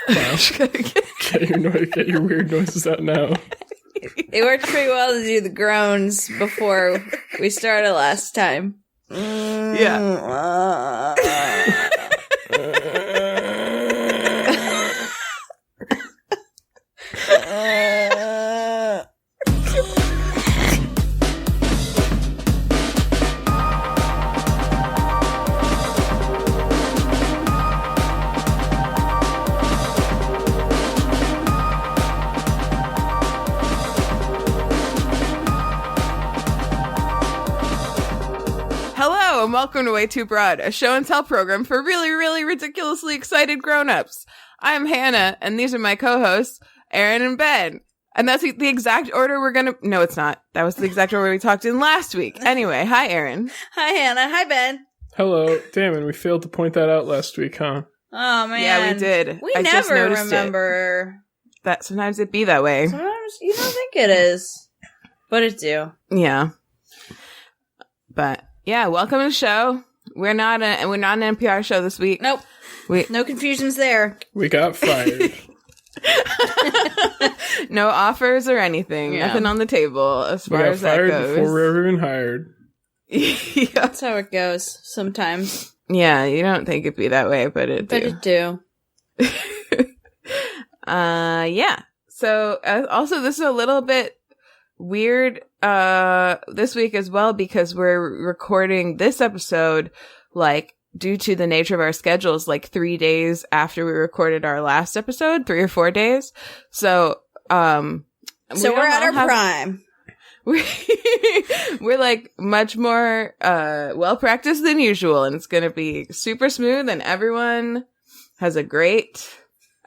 Wow. Get your weird noises out now. It worked pretty well to do the groans before we started last time. Yeah. Hello, and welcome to WayTooBroad, a show and tell program for really, really ridiculously excited grown-ups. I'm Hannah, and these are my co-hosts, Erin and Ben. And that's the exact order we're gonna... No, it's not. That was the exact order we talked in last week. Anyway, hi, Erin. Hi, Hannah. Hi, Ben. Hello. Damn, and we failed to point that out last week, huh? Oh, man. Yeah, we did. We never remember. That sometimes it be that way. Sometimes you don't think it is. But it do. Yeah. But... yeah, welcome to the show. We're not an NPR show this week. Nope. No confusions there. We got fired. No offers or anything. Yeah. Nothing on the table as far as that fired goes. before we were even hired. Yeah. That's how it goes sometimes. Yeah, you don't think it'd be that way, but it do. But it do. Yeah. So, also, this is a little bit weird this week as well, because we're recording this episode like due to the nature of our schedules like 3 days after we recorded our last episode, 3 or 4 days. So we're at our prime. We're like much more well practiced than usual, and it's gonna be super smooth, and everyone has a great...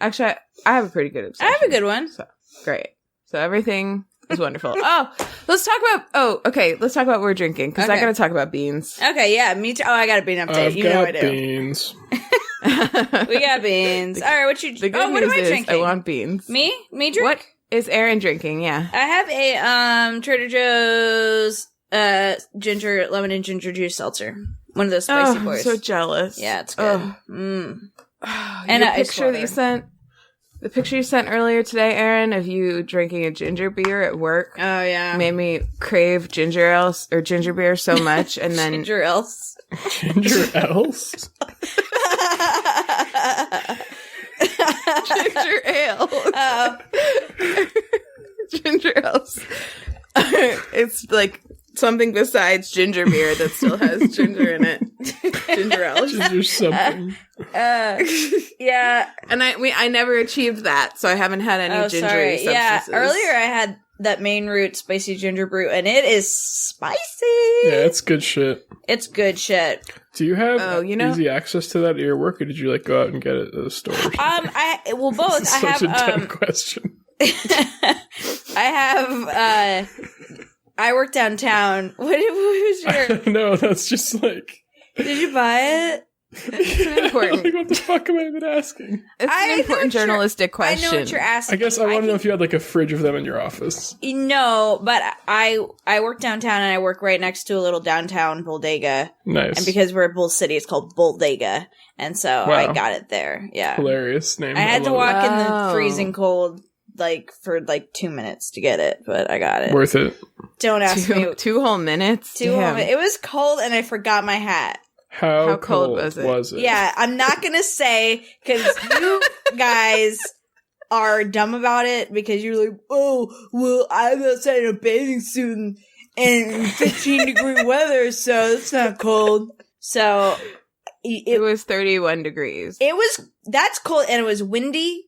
Actually, I have a pretty good obsession. I have a good one. So great. So everything is wonderful. Let's talk about what we're drinking, because I gotta talk about beans. Okay, yeah, me too. Oh, I got a bean update. You know I do. Beans. We got beans. All right, what am I drinking? I want beans. Me drink? What is Erin drinking? Yeah. I have a Trader Joe's lemon and ginger juice seltzer. One of those spicy boys. I'm so jealous. Yeah, it's good. And the picture that you sent. The picture you sent earlier today, Erin, of you drinking a ginger beer at work. Oh, yeah. Made me crave ginger beer so much, and then... Ginger else. Ginger else? Ginger ale. Ginger ales. It's like something besides ginger beer that still has ginger in it. Ginger ale. Ginger something. Yeah. And I never achieved that, so I haven't had any gingery substances. Yeah, earlier I had that Maine Root spicy ginger brew, and it is spicy. Yeah, it's good shit. It's good shit. Do you have easy access to that at your work, or did you go out and get it at a store? Both. I have such a dumb question. I work downtown. What was your... No, that's just like... Did you buy it? It's important. What the fuck am I even asking? It's an important journalistic question. I know what you're asking. I guess I want to know if you had a fridge of them in your office. No, but I work downtown, and I work right next to a little downtown bodega. Nice. And because we're a Bull City, it's called Bodega. And so I got it there. Yeah. Hilarious name. I had to walk in the freezing cold for 2 minutes to get it, but I got it. Worth it. Don't ask me. 2 whole minutes? 2 whole minutes. It was cold, and I forgot my hat. How cold was it? Yeah, I'm not going to say, because you guys are dumb about it, because you're like, oh, well, I'm outside in a bathing suit and 15-degree weather, so it's not cold. So... It was 31 degrees. That's cold, and it was windy,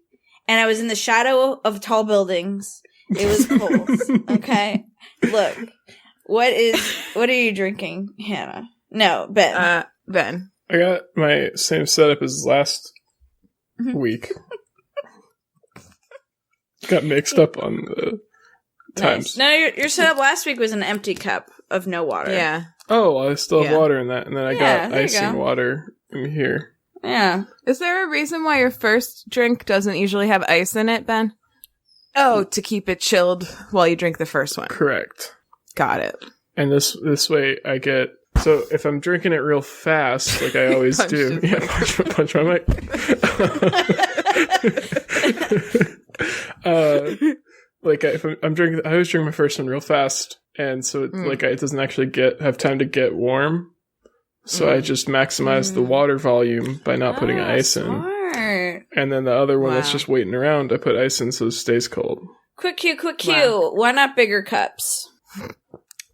and I was in the shadow of tall buildings. It was cold. Okay? Look, what are you drinking, Hannah? No, Ben. Ben. I got my same setup as last week. Got mixed up on the times. Nice. No, your setup last week was an empty cup of no water. Yeah. Oh, I still have water in that, and then I got icing go. water in here. Yeah. Is there a reason why your first drink doesn't usually have ice in it, Ben? Oh, to keep it chilled while you drink the first one. Correct. Got it. And this way I get... So if I'm drinking it real fast, like I always do... Yeah, punch my mic. Like if I'm drinking, I always drink my first one real fast, and so it doesn't actually have time to get warm. So I just maximize the water volume by not putting ice in. And then the other one that's just waiting around, I put ice in so it stays cold. Quick cue. Why not bigger cups?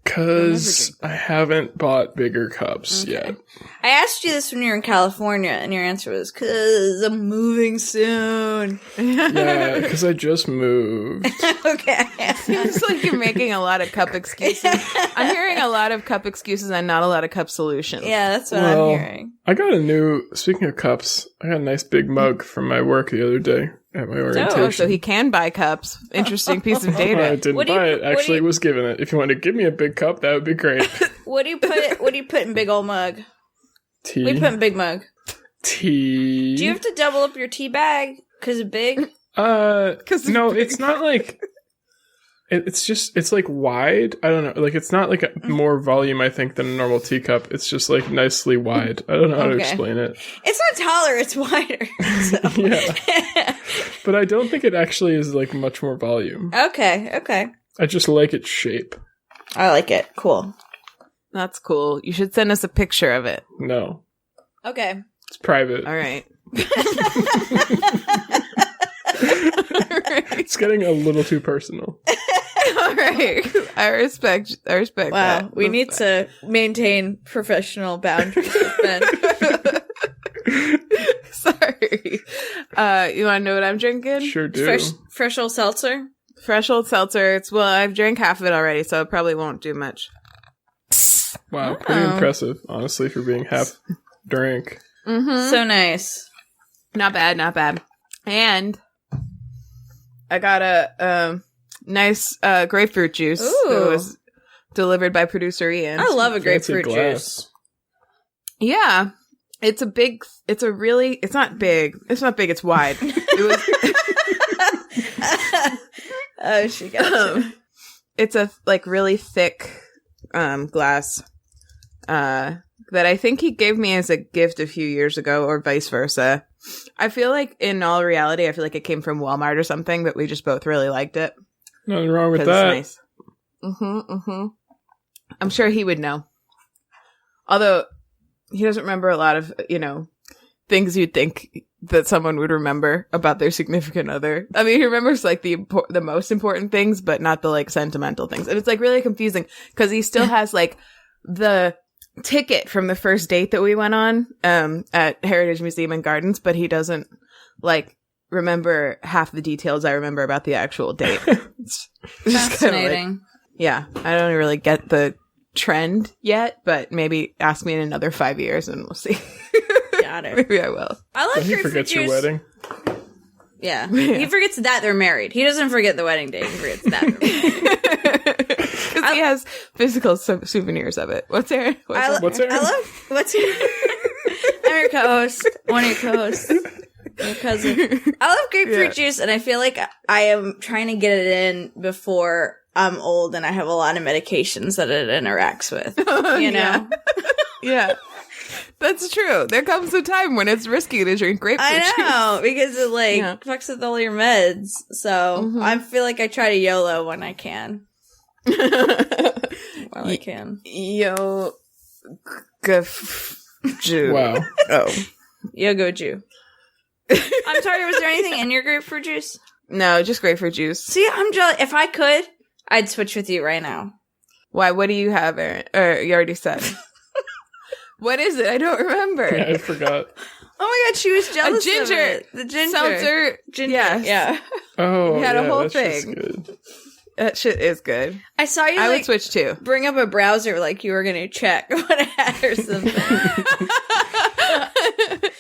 Because I haven't bought bigger cups yet. I asked you this when you were in California, and your answer was, because I'm moving soon. Yeah, because I just moved. Okay. Seems like you're making a lot of cup excuses. I'm hearing a lot of cup excuses and not a lot of cup solutions. Yeah, that's what I'm hearing. I got speaking of cups, I got a nice big mug from my work the other day at my orientation. Oh, so he can buy cups. Interesting piece of data. I didn't buy it. Actually, was given it. If you want to give me a big cup, that would be great. What do you put in big old mug? Tea. What do you put in big mug? Tea. Do you have to double up your tea bag because of big? No, it's not like... It's like wide. I don't know. Like it's not like a more volume, I think, than a normal teacup. It's just like nicely wide. I don't know how to explain it. It's not taller, it's wider. So. Yeah. But I don't think it actually is like much more volume. Okay. I just like its shape. I like it. Cool. That's cool. You should send us a picture of it. No. Okay. It's private. All right. It's getting a little too personal. All right. I respect wow. that. We need to maintain professional boundaries with Ben. Sorry. You want to know what I'm drinking? Sure do. Fresh old seltzer? Fresh old seltzer. I've drank half of it already, so it probably won't do much. Wow. Pretty impressive, honestly, for being half drink. Mm-hmm. So nice. Not bad. And I got a nice grapefruit juice. Ooh. That was delivered by producer Ian. I love a grapefruit juice. Yeah. It's not big. It's wide. It was oh, she got you. It's a really thick glass that I think he gave me as a gift a few years ago, or vice versa. I feel like in all reality, it came from Walmart or something, but we just both really liked it. Nothing wrong with that. It's nice. I'm sure he would know. Although he doesn't remember a lot of, things you'd think that someone would remember about their significant other. I mean, he remembers the most important things, but not the sentimental things. And it's really confusing because he still has the ticket from the first date that we went on at Heritage Museum and Gardens, but he doesn't remember half the details I remember about the actual date. It's fascinating. Yeah, I don't really get the trend yet, but maybe ask me in another 5 years and we'll see. Got it. Maybe I will. I like he forgets your wedding. Yeah. He forgets that they're married. He doesn't forget the wedding day. He forgets that they're married. Because he has physical souvenirs of it. What's Erin? What's Erin? I'm your co-host. One of your co-hosts. My cousin. I love grapefruit juice, and I feel like I am trying to get it in before I'm old and I have a lot of medications that it interacts with. You know? Yeah. That's true. There comes a time when it's risky to drink grapefruit juice. I know, because it fucks with all your meds. So I feel like I try to YOLO when I can. While I can. Yo. Jew. Wow. Oh. Yogo Jew. I'm sorry, was there anything in your grapefruit juice? No, just grapefruit juice. See, I'm jealous. If I could, I'd switch with you right now. Why? What do you have, Erin? Or you already said. What is it? I don't remember. Yeah, I forgot. Oh my god, she was jealous a ginger. of it. The ginger. Seltzer. Ginger. Yes. Yeah. Oh, we had a whole that shit's thing. Good. That shit is good. I saw you I would switch too. Bring up a browser like you were going to check what I had or something.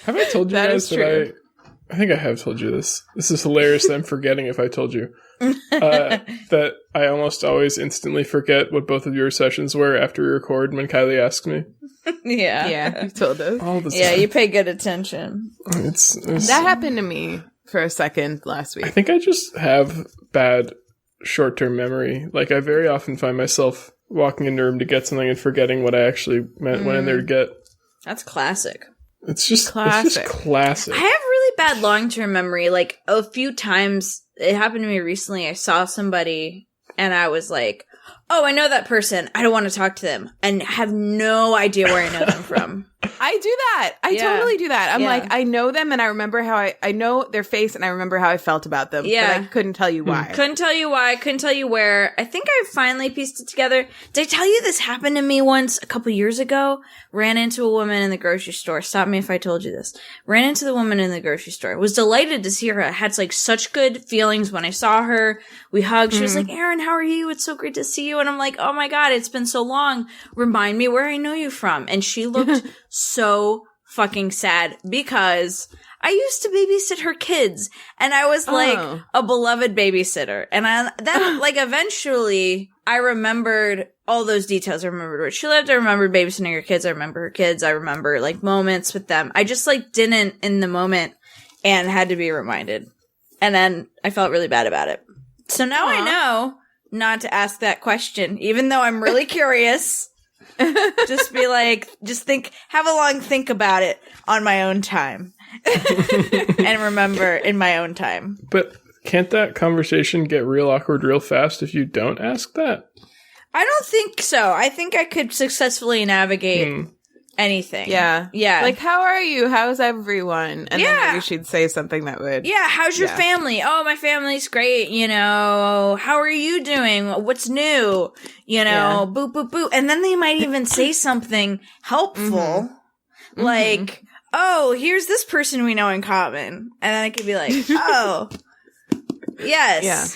Have I told you That guys is that true. I think I have told you this. This is hilarious that I'm forgetting if I told you. That I almost always instantly forget what both of your sessions were after we record when Kylie asks me. Yeah. Yeah, you told us. All the time. Yeah, you pay good attention. It's That happened to me for a second last week. I think I just have bad short-term memory. Like, I very often find myself walking into a room to get something and forgetting what I actually went in there to get. That's classic. It's just Classic. classic. I have really bad long-term memory. Like, a few times, it happened to me recently, I saw somebody, and I was like, oh, I know that person. I don't want to talk to them. And have no idea where I know them from. I do that. I totally do that. I'm like, I know them and I remember how I know their face and I remember how I felt about them. Yeah. But I couldn't tell you why. Couldn't tell you why. Couldn't tell you where. I think I finally pieced it together. Did I tell you this happened to me once a couple years ago? Ran into a woman in the grocery store. Stop me if I told you this. Ran into the woman in the grocery store. Was delighted to see her. I had like such good feelings when I saw her. We hugged. She was like, Erin, how are you? It's so great to see you. And I'm like, oh my God, it's been so long. Remind me where I know you from. And she looked so fucking sad because I used to babysit her kids and I was like a beloved babysitter. And then like eventually I remembered all those details. I remembered where she lived. I remembered babysitting her kids. I remember her kids. I remember like moments with them. I just like didn't in the moment and had to be reminded. And then I felt really bad about it. So now I know not to ask that question, even though I'm really curious. Just be like, have a long think about it on my own time. And remember in my own time. But can't that conversation get real awkward real fast if you don't ask that? I don't think so. I think I could successfully navigate anything. Yeah. Yeah. Like, how are you? How's everyone? And then maybe she'd say something that would. Yeah. How's your family? Oh, my family's great. You know, how are you doing? What's new? You know, boop, boop, boop. And then they might even say something helpful. Like, oh, here's this person we know in common. And then I could be like, oh, yes. Yeah.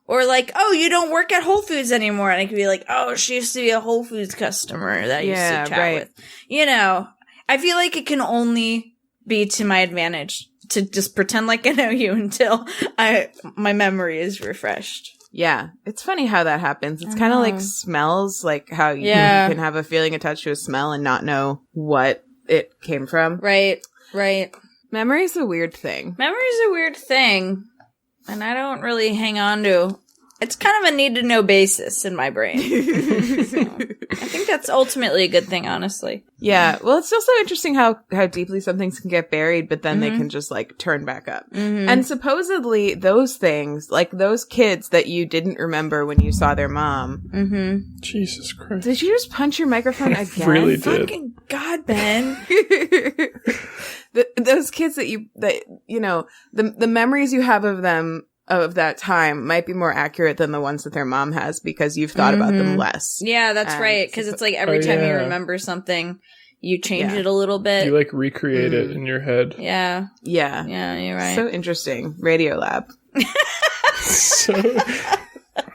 Or like, oh, you don't work at Whole Foods anymore. And I could be like, oh, she used to be a Whole Foods customer that I used to chat with. You know, I feel like it can only be to my advantage to just pretend like I know you until my memory is refreshed. Yeah. It's funny how that happens. It's kind of like smells, like how you can have a feeling attached to a smell and not know what it came from. Right. Right. Memory's a weird thing. Memory's a weird thing. And I don't really hang on to. It's kind of a need to know basis in my brain. So, I think that's ultimately a good thing, honestly. Yeah. Well, it's also interesting how deeply some things can get buried, but then they can just like turn back up. And supposedly those things, like those kids that you didn't remember when you saw their mom. Jesus Christ. Did you just punch your microphone again? I really did. Fucking God, Ben. Those kids that you know, the memories you have of them of that time might be more accurate than the ones that their mom has because you've thought about them less. Yeah, that's right. Because it's like every time you remember something, you change it a little bit. You like recreate it in your head. Yeah. Yeah. Yeah, you're right. So interesting. Radiolab. So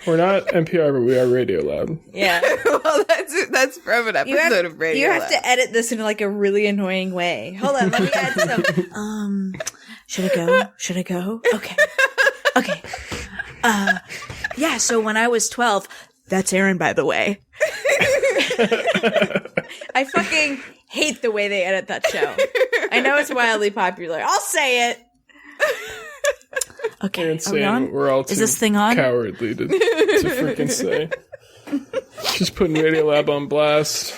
we're not NPR, but we are Radiolab. Yeah. Well, that's from an episode of Radiolab. You have to edit this in like a really annoying way. Hold on, let me add some. Should I go? Should I go? Okay. Okay. Yeah, so when I was 12, that's Erin, by the way. I fucking hate the way they edit that show. I know it's wildly popular. I'll say it. Okay, Erin's saying we're all too cowardly to freaking say. She's putting Radiolab on blast.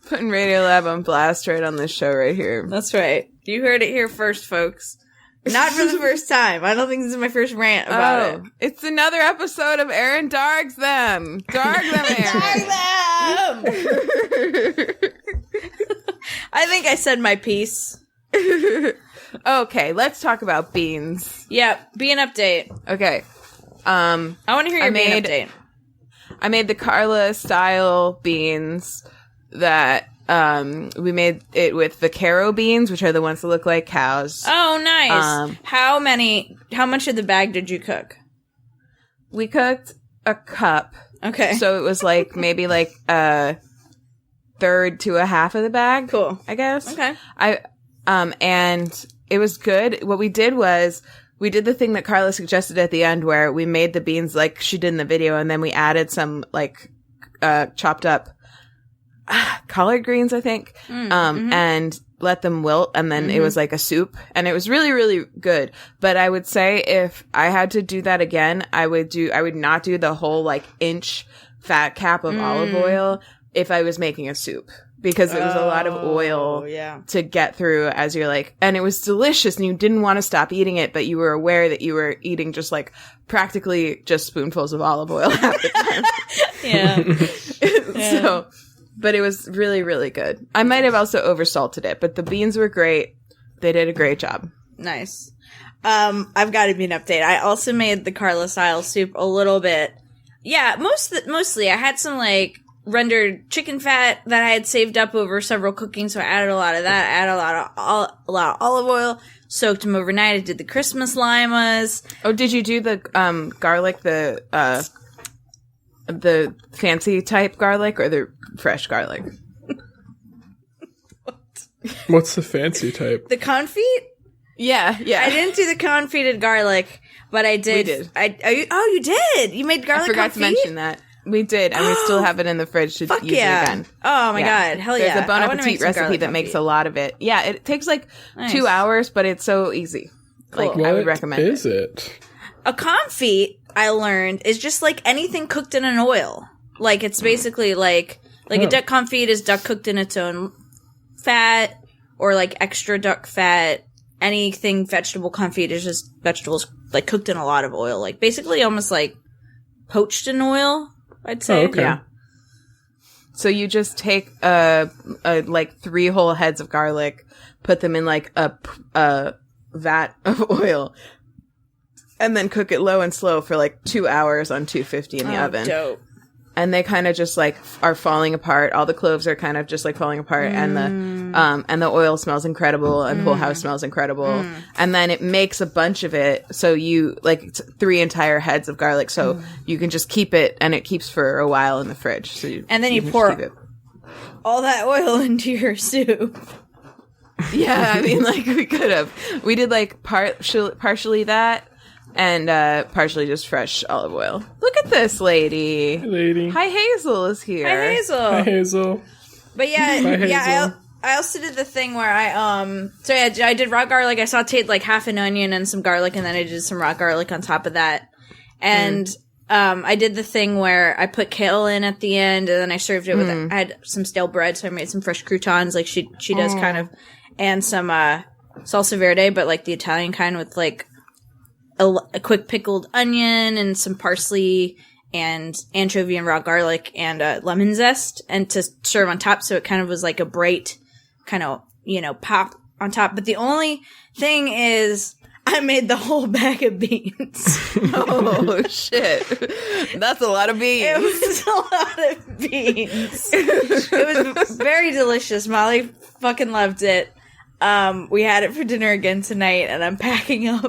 Putting Radiolab on blast right on this show right here. That's right. You heard it here first, folks. Not for the first time. I don't think this is my first rant about it. It's another episode of Erin Dargs Them. Darg them, Erin. Darg them! I think I said my piece. Okay, let's talk about beans. Yeah, bean update. Okay. I want to hear your bean update. I made the Carla style beans that we made it with Vaquero beans, which are the ones that look like cows. Oh, nice. How much of the bag did you cook? We cooked a cup. Okay. So it was like maybe like a third to a half of the bag. Cool. I guess. Okay. And it was good. What we did was we did the thing that Carla suggested at the end where we made the beans like she did in the video, and then we added some like chopped up collard greens, I think, and let them wilt, and then it was like a soup, and it was really, really good. But I would say if I had to do that again, I would not do the whole like inch fat cap of olive oil if I was making a soup. because it was a lot of oil to get through as you're like, and it was delicious and you didn't want to stop eating it, but you were aware that you were eating just like practically just spoonfuls of olive oil half the time. So, but it was really, really good. I might have also oversalted it, but the beans were great. They did a great job. Nice. I've got to be an update. I also made the Carla style soup a little bit. Yeah, mostly. I had some like rendered chicken fat that I had saved up over several cookings, so I added a lot of that. I added a lot of olive oil, soaked them overnight. I did the Christmas limas. Oh, did you do the garlic, the fancy type garlic or the fresh garlic? What's the fancy type? The confit? Yeah. I didn't do the confit garlic, but I did. We did. You did? You made garlic confit? I forgot to mention that. We did, and we still have it in the fridge to use it again. Oh my god, hell yeah. There's a Bon Appetit recipe that makes a lot of it. Yeah, it takes like 2 hours, but it's so easy. Cool. Like, I would recommend it. What is it? A confit, I learned, is just like anything cooked in an oil. Like, it's basically like a duck confit is duck cooked in its own fat, or like extra duck fat. Anything vegetable confit is just vegetables like cooked in a lot of oil. Like, basically almost like poached in oil, I'd say. Oh, okay. Yeah. So you just take like 3 whole heads of garlic, put them in like a vat of oil, and then cook it low and slow for like 2 hours on 250 in the oven. Dope. And they kind of just like are falling apart. All the cloves are kind of just like falling apart, and the oil smells incredible, and the whole house smells incredible. And then it makes a bunch of it, so you like 3 entire heads of garlic, so you can just keep it, and it keeps for a while in the fridge. So and then you pour all that oil into your soup. Yeah, I mean, like we could have. We did like partially that. And partially just fresh olive oil. Look at this lady. Hey, lady. Hi, Hazel is here. Hi, Hazel. Hi, Hazel. But yeah, I also did the thing where I did raw garlic. I sauteed like half an onion and some garlic, and then I did some raw garlic on top of that. And I did the thing where I put kale in at the end, and then I served it with I had some stale bread, so I made some fresh croutons, like she does kind of, and some salsa verde, but like the Italian kind with like a quick pickled onion and some parsley and anchovy and raw garlic and lemon zest, and to serve on top, so it kind of was like a bright kind of, pop on top. But the only thing is I made the whole bag of beans. Oh, shit. That's a lot of beans. It was a lot of beans. It was very delicious. Molly fucking loved it. We had it for dinner again tonight, and I'm packing up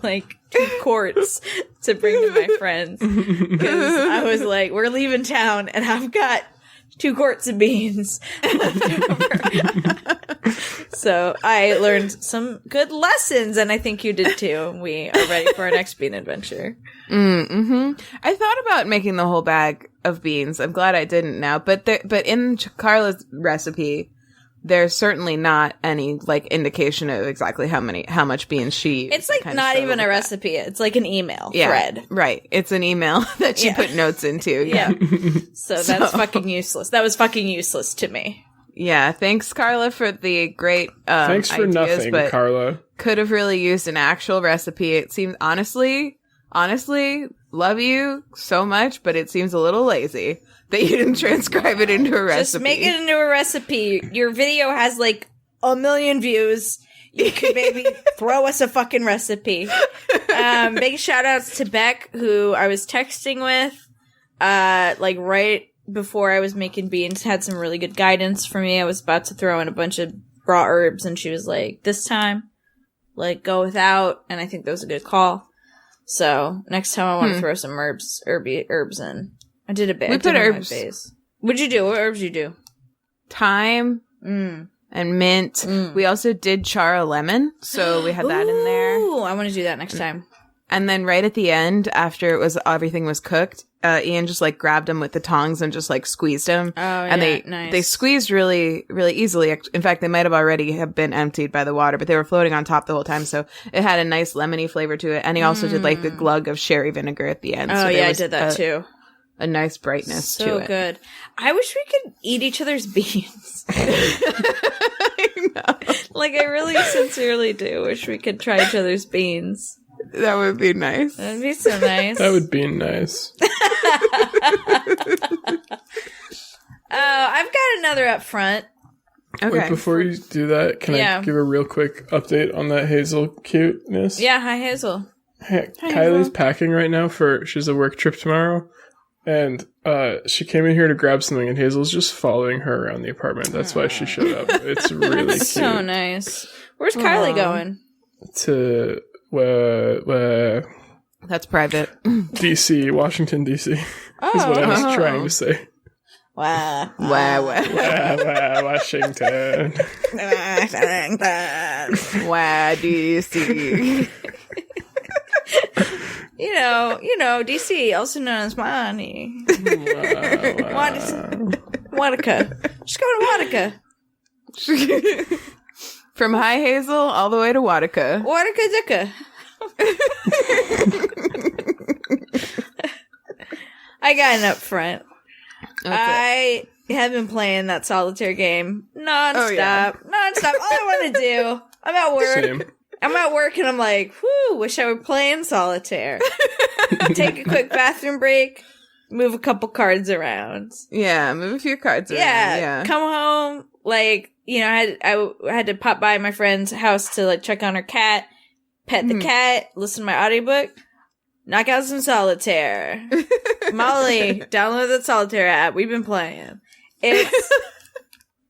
like 2 quarts to bring to my friends, because I was like, we're leaving town and I've got 2 quarts of beans left over. So I learned some good lessons, and I think you did too. We are ready for our next bean adventure. I thought about making the whole bag of beans. I'm glad I didn't now, but in Carla's recipe, there's certainly not any like indication of exactly how much beans she. It's like not even a recipe. It's like an email thread. Right. It's an email that she put notes into. Yeah. So that's fucking useless. That was fucking useless to me. Yeah. Thanks, Carla, for the great thanks for ideas, nothing, but Carla. Could have really used an actual recipe. It seems honestly, love you so much, but it seems a little lazy that you didn't transcribe it into a recipe. Just make it into a recipe. Your video has like 1 million views. You could maybe throw us a fucking recipe. Big shout outs to Beck, who I was texting with, like right before I was making beans, had some really good guidance for me. I was about to throw in a bunch of raw herbs, and she was like, this time, like, go without. And I think that was a good call. So next time I want to throw some herbs in. I did a bit. We put herbs. What'd you do? What herbs you do? Thyme and mint. We also did char a lemon, so we had that in there. Ooh, I want to do that next time. And then right at the end, after everything was cooked, Ian just like grabbed them with the tongs and just like squeezed them. Oh, yeah, and they squeezed really, really easily. In fact, they might have already have been emptied by the water, but they were floating on top the whole time, so it had a nice lemony flavor to it. And he also did like the glug of sherry vinegar at the end. Oh, so yeah, I did that too. a nice brightness to it. So good. I wish we could eat each other's beans. I know. Like, I really sincerely do wish we could try each other's beans. That would be nice. That'd be so nice. That would be nice. I've got another up front. Okay. Wait, before you do that, can I give a real quick update on that Hazel cuteness? Yeah, hi Hazel. Hey, Hi, Kylie's Hazel. packing right now she's a work trip tomorrow. And she came in here to grab something, and Hazel's just following her around the apartment. That's why she showed up. It's really cute. So nice. Where's Kylie going? To That's private. DC, Washington, DC, is what I was trying to say. Wow. Washington. Wow, DC. You know, DC, also known as Money. Watica. Just go to Watica. From High Hazel all the way to Watica. Watica Dicka. I got an up front. Okay. I have been playing that Solitaire game nonstop. Oh, yeah. Nonstop. All I want to do, I'm at work. Same. I'm at work and I'm like, whew, wish I were playing Solitaire. Take a quick bathroom break, move a couple cards around. Yeah, move a few cards around. Yeah. Come home, like, you know, I had to pop by my friend's house to, like, check on her cat, pet the cat, listen to my audiobook, knock out some Solitaire. Molly, download that Solitaire app. We've been playing. It's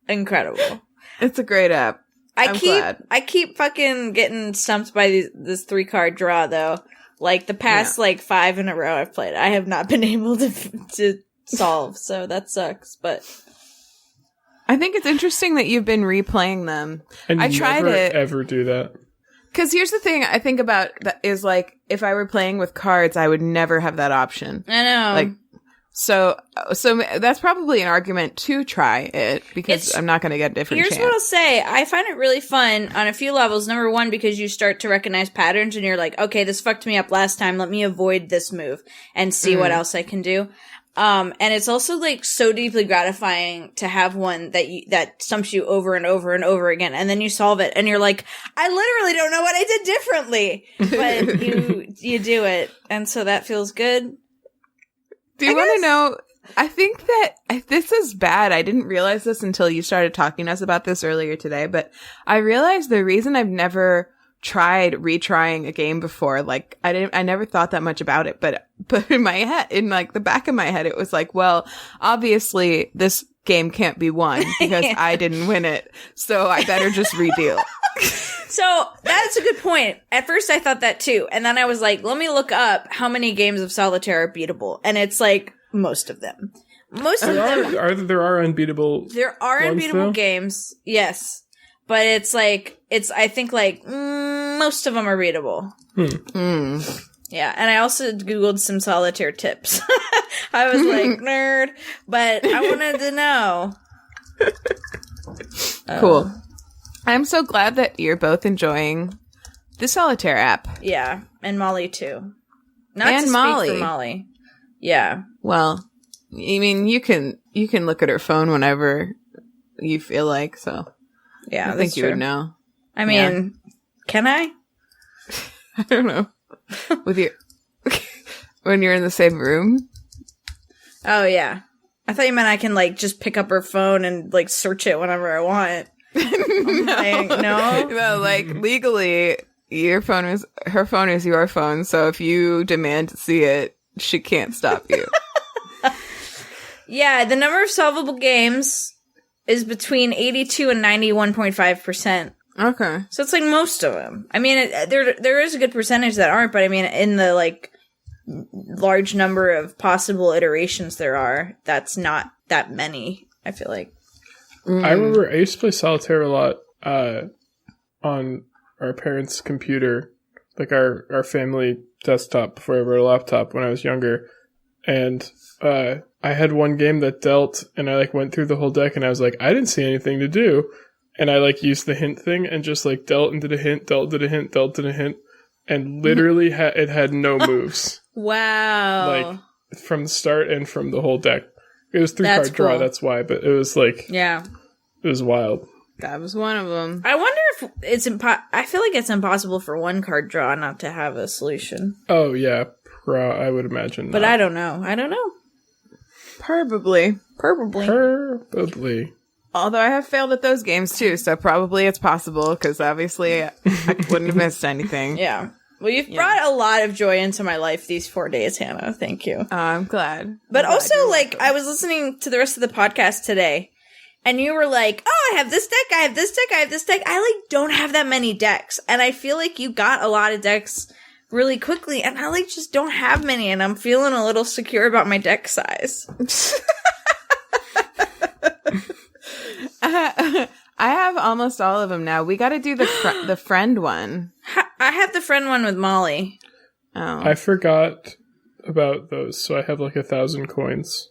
incredible. It's a great app. I keep fucking getting stumped by this 3-card draw, though. Like, the past, 5 in a row I've played, I have not been able to solve, so that sucks, but... I think it's interesting that you've been replaying them. And I tried never, it. ever do that. Because here's the thing I think about that is, like, if I were playing with cards, I would never have that option. I know. Like, so that's probably an argument to try it, because I'm not going to get a different chance. Here's what I'll say. I find it really fun on a few levels. Number one, because you start to recognize patterns and you're like, okay, this fucked me up last time. Let me avoid this move and see what else I can do. And it's also, like, so deeply gratifying to have one that stumps you over and over and over again. And then you solve it and you're like, I literally don't know what I did differently. But you do it. And so that feels good. Do you want to know? I think that this is bad. I didn't realize this until you started talking to us about this earlier today, but I realized the reason I've never tried retrying a game before, like, I never thought that much about it, but in my head, in, like, the back of my head, it was like, well, obviously this game can't be won because I didn't win it, so I better just redeal. So that's a good point. At first I thought that too. And then I was like, let me look up how many games of Solitaire are beatable. And it's like most of them. Most of them. There are unbeatable. There are ones, unbeatable though? games. Yes. But it's like, I think like, most of them are beatable. Yeah. And I also Googled some Solitaire tips. I was like, nerd. But I wanted to know. Cool. I'm so glad that you're both enjoying the Solitaire app. Yeah, and Molly too. Not and to Molly. speak for Molly. Yeah. Well, I mean, you can look at her phone whenever you feel like. So Yeah, I think you would know. I mean, can I? I don't know. With your when you're in the same room. Oh yeah, I thought you meant I can like just pick up her phone and like search it whenever I want. No, like legally, her phone is your phone. So if you demand to see it, she can't stop you. Yeah, the number of solvable games is between 82 and 91.5%. Okay, so it's like most of them. I mean, there is a good percentage that aren't, but I mean, in the like large number of possible iterations there are, that's not that many. I feel like. I remember I used to play Solitaire a lot on our parents' computer, like our family desktop before I wrote a laptop when I was younger. And I had one game that dealt, and I like went through the whole deck, and I was like, I didn't see anything to do. And I like used the hint thing and just like dealt and did a hint, dealt, did a hint, dealt, did a hint. And literally it had no moves. Wow. Like from the start and from the whole deck. It was 3-card draw, that's why, but it was like... Yeah. It was wild. That was one of them. I wonder if it's I feel like it's impossible for 1-card draw not to have a solution. Oh, yeah. I would imagine But not. I don't know. Probably. Although I have failed at those games too, so probably it's possible, because obviously I wouldn't have missed anything. Yeah. Well, you've brought a lot of joy into my life these 4 days, Hannah. Thank you. I'm glad. But also, like, I was listening to the rest of the podcast today, and you were like, oh, I have this deck, I have this deck, I have this deck. I, like, don't have that many decks. And I feel like you got a lot of decks really quickly, and I, like, just don't have many, and I'm feeling a little secure about my deck size. I have almost all of them now. We got to do the friend one. I have the friend one with Molly. Oh, I forgot about those, so I have like 1,000 coins.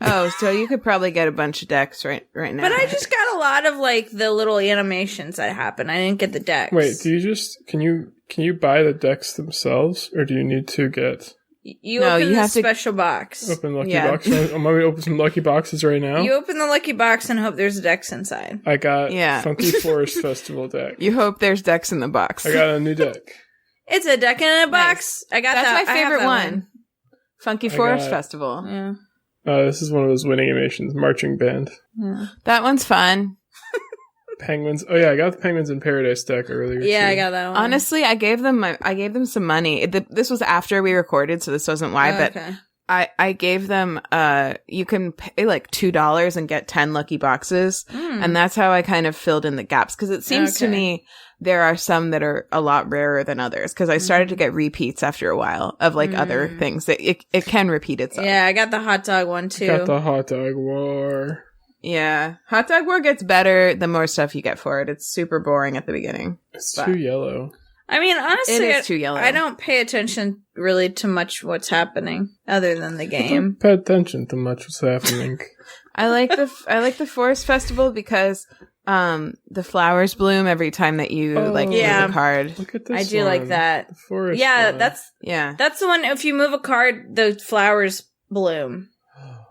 Oh, so you could probably get a bunch of decks right now. But I just got a lot of like the little animations that happen. I didn't get the decks. Wait, do you just can you buy the decks themselves, or do you need to get? You open the special box. Open lucky box. I'm going to open some lucky boxes right now. You open the lucky box and hope there's decks inside. I got Funky Forest Festival deck. You hope there's decks in the box. I got a new deck. It's a deck in a box. Nice. I got That's that. my favorite one. Funky Forest Festival. Yeah. This is one of those winning animations. Marching band. Yeah. That one's fun. Penguins. Oh yeah, I got the Penguins in Paradise deck earlier. Yeah, too. I got that one. Honestly, I gave them some money. This was after we recorded, so this wasn't why. But I gave them. You can pay like $2 and get 10 lucky boxes, and that's how I kind of filled in the gaps, because it seems to me there are some that are a lot rarer than others, because I started to get repeats after a while of like other things that it can repeat itself. Yeah, I got the hot dog one too. Got the hot dog war. Yeah, Hot Dog War gets better the more stuff you get for it. It's super boring at the beginning. It's too yellow. I mean, honestly, it is too yellow. I don't pay attention really to much what's happening other than the game. Pay attention to much what's happening. I like the Forest Festival because the flowers bloom every time that you move a card. Look at this. I do like that. The forest yeah, one. that's the one. If you move a card, the flowers bloom.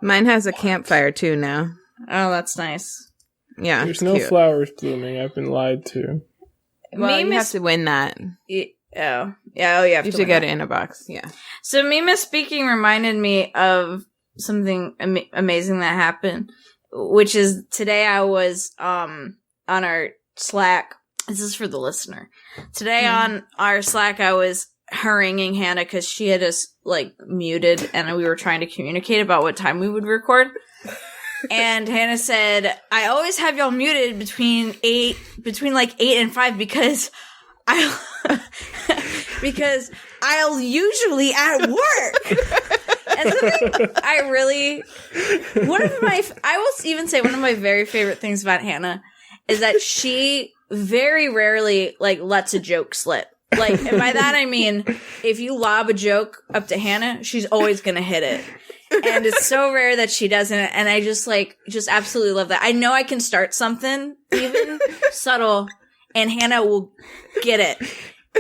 Mine has a campfire too now. Oh, that's nice. Yeah, there's no flowers blooming. I've been lied to. Well, you have to win that. You have to get it in a box. Yeah. So Mima speaking reminded me of something amazing that happened, which is today I was on our Slack. This is for the listener. Today on our Slack, I was haranguing Hannah because she had us like muted, and we were trying to communicate about what time we would record. And Hannah said, I always have y'all muted between like 8 and 5 because I'll usually at work. And so I will even say one of my very favorite things about Hannah is that she very rarely like lets a joke slip. Like, and by that I mean, if you lob a joke up to Hannah, she's always gonna hit it. And it's so rare that she doesn't. And I just absolutely love that. I know I can start something, even subtle, and Hannah will get it.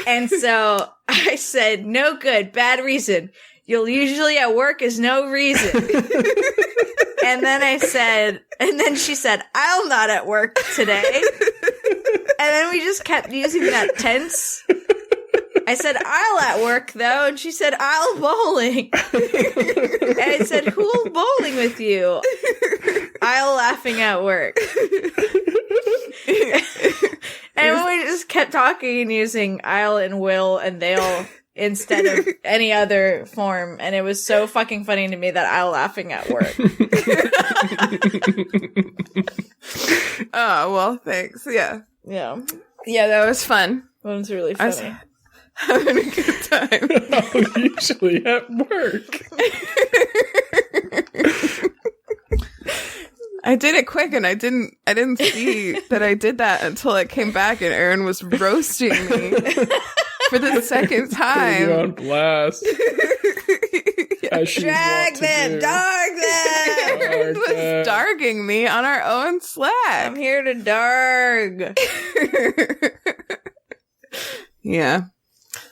And so I said, no good, bad reason. You'll usually at work is no reason. And then she said, I'll not at work today. And then we just kept using that tense. I said, I'll at work, though. And she said, I'll bowling. And I said, who'll bowling with you? I'll laughing at work. And we just kept talking and using I'll and will and they'll instead of any other form. And it was so fucking funny to me that I'll laughing at work. Oh, well, thanks. Yeah. Yeah. Yeah, that was fun. That was really funny. Having a good time. I'm usually at work. I did it quick, and I didn't see that I did that until it came back, and Erin was roasting me for the second time. Putting you on blast. Drag them, darg them. Erin was darging me on our own Slack. I'm here to darg. Yeah.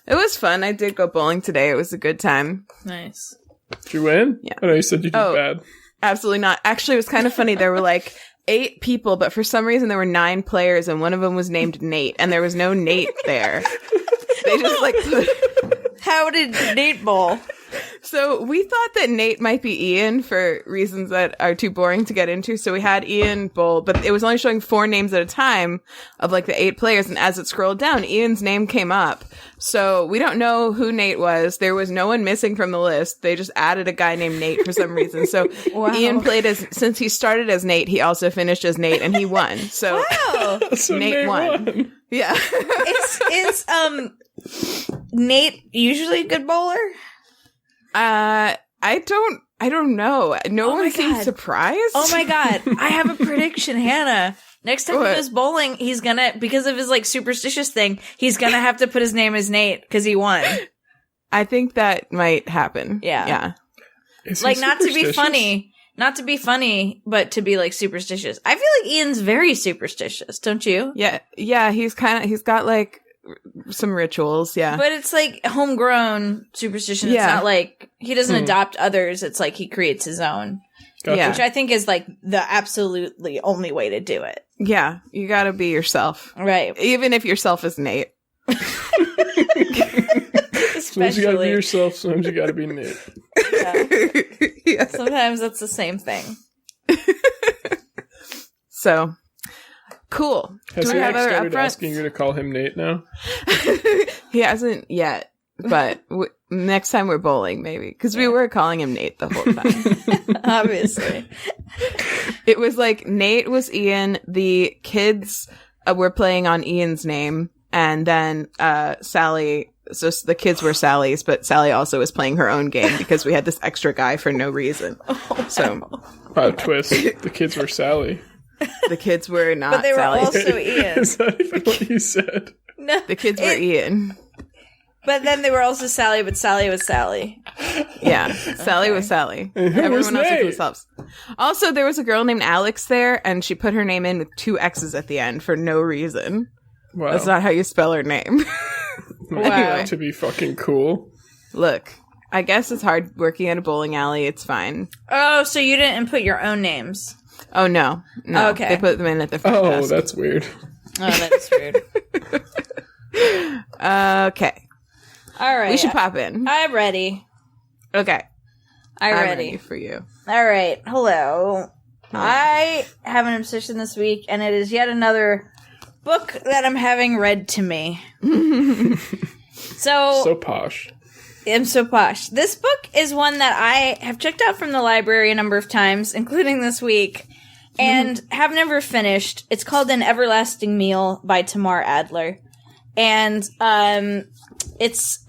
It was fun. I did go bowling today. It was a good time. Nice. Did you win? Yeah. I know you said you did bad. Absolutely not. Actually, it was kind of funny. There were like 8 people, but for some reason there were 9 players, and one of them was named Nate, and there was no Nate there. They just like How did Nate bowl? So we thought that Nate might be Ian for reasons that are too boring to get into. So we had Ian bowl, but it was only showing 4 names at a time of like the 8 players. And as it scrolled down, Ian's name came up. So we don't know who Nate was. There was no one missing from the list. They just added a guy named Nate for some reason. So Ian played since he started as Nate, he also finished as Nate and he won. So, So Nate won. Yeah. Is Nate usually a good bowler? I don't know. No one seems surprised. Oh my god. I have a prediction, Hannah. Next time he goes bowling, he's gonna, because of his like superstitious thing, he's gonna have to put his name as Nate because he won. I think that might happen. Yeah. Like, not to be funny, but to be like superstitious. I feel like Ian's very superstitious, don't you? Yeah, he's got like some rituals, yeah. But it's like homegrown superstition. It's not like he doesn't adopt others. It's like he creates his own. Gotcha. Yeah. Which I think is like the absolutely only way to do it. Yeah, you gotta be yourself. Right. Even if yourself is Nate. Sometimes you gotta be yourself, sometimes you gotta be Nate. Yeah. Sometimes that's the same thing. So, cool. Has he started asking you to call him Nate now? He hasn't yet, but next time we're bowling, maybe. Because we were calling him Nate the whole time. Obviously. It was like Nate was Ian, the kids were playing on Ian's name, and then Sally, so the kids were Sally's, but Sally also was playing her own game because we had this extra guy for no reason. Wow, twist. The kids were Sally. The kids were not But they were Sally. also Ian. Is that even what you said? No, The kids were Ian. But then they were also Sally, but Sally was Sally. Yeah, Sally was Sally. Everyone else was themselves. Also, there was a girl named Alex there, and she put her name in with 2 X's at the end for no reason. Wow. That's not how you spell her name. Anyway. To be fucking cool. Look, I guess it's hard working at a bowling alley. It's fine. Oh, so you didn't put your own names? Oh, no. No. Okay. They put them in at the front desk. That's weird. Oh, that's weird. Okay. All right. We should pop in. I'm ready. Okay. I'm ready. ready For you. All right. Hello. I have an obsession this week, and it is yet another book that I'm having read to me. So posh. I'm so posh. This book is one that I have checked out from the library a number of times, including this week, and have never finished. It's called An Everlasting Meal by Tamar Adler. And it's,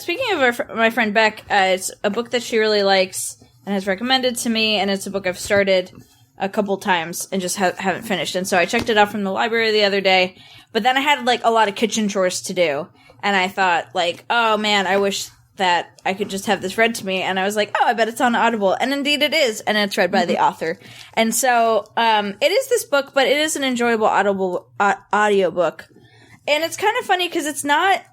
speaking of my friend Beck, it's a book that she really likes and has recommended to me, and it's a book I've started a couple times and just haven't finished. And so I checked it out from the library the other day, but then I had like a lot of kitchen chores to do, and I thought like, oh man, I wish that I could just have this read to me. And I was like, oh, I bet it's on Audible. And indeed it is. And it's read by the author. And so, it is this book, but it is an enjoyable audiobook. And it's kind of funny because it's not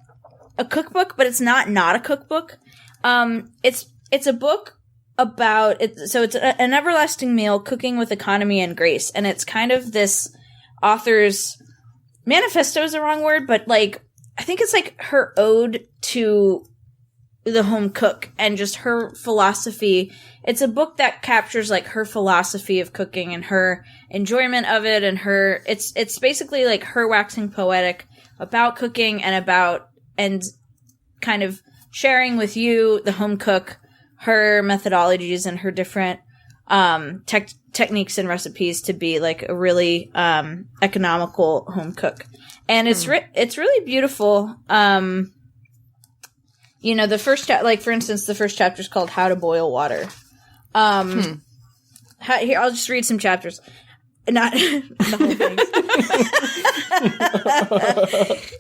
a cookbook, but it's not a cookbook. It's a book about it. So it's An Everlasting Meal, Cooking with Economy and Grace. And it's kind of this author's manifesto is the wrong word, but like, I think it's like her ode to the home cook and just her philosophy. It's a book that captures like her philosophy of cooking and her enjoyment of it, and it's basically like her waxing poetic about cooking and kind of sharing with you, the home cook, her methodologies and her different techniques and recipes to be like a really economical home cook. And it's really beautiful. You know, the first like for instance, the first chapter is called How to Boil Water. Here, I'll just read some chapters. Not the whole thing.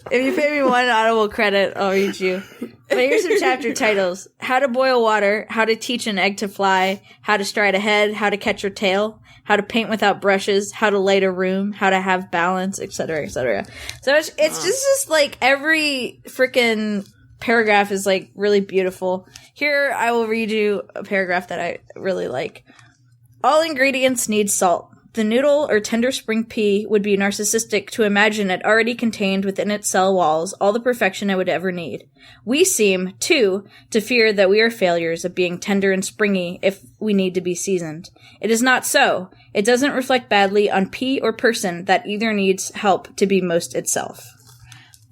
If you pay me one Audible credit, I'll read you. But here's some chapter titles: How to Boil Water, How to Teach an Egg to Fly, How to Stride Ahead, How to Catch Your Tail, How to Paint Without Brushes, How to Light a Room, How to Have Balance, etc., etc. So it's just like every freaking paragraph is like really beautiful. Here, I will read you a paragraph that I really like. All ingredients need salt. The noodle or tender spring pea would be narcissistic to imagine it already contained within its cell walls all the perfection it would ever need. We seem, too, to fear that we are failures at being tender and springy if we need to be seasoned. It is not so. It doesn't reflect badly on pea or person that either needs help to be most itself.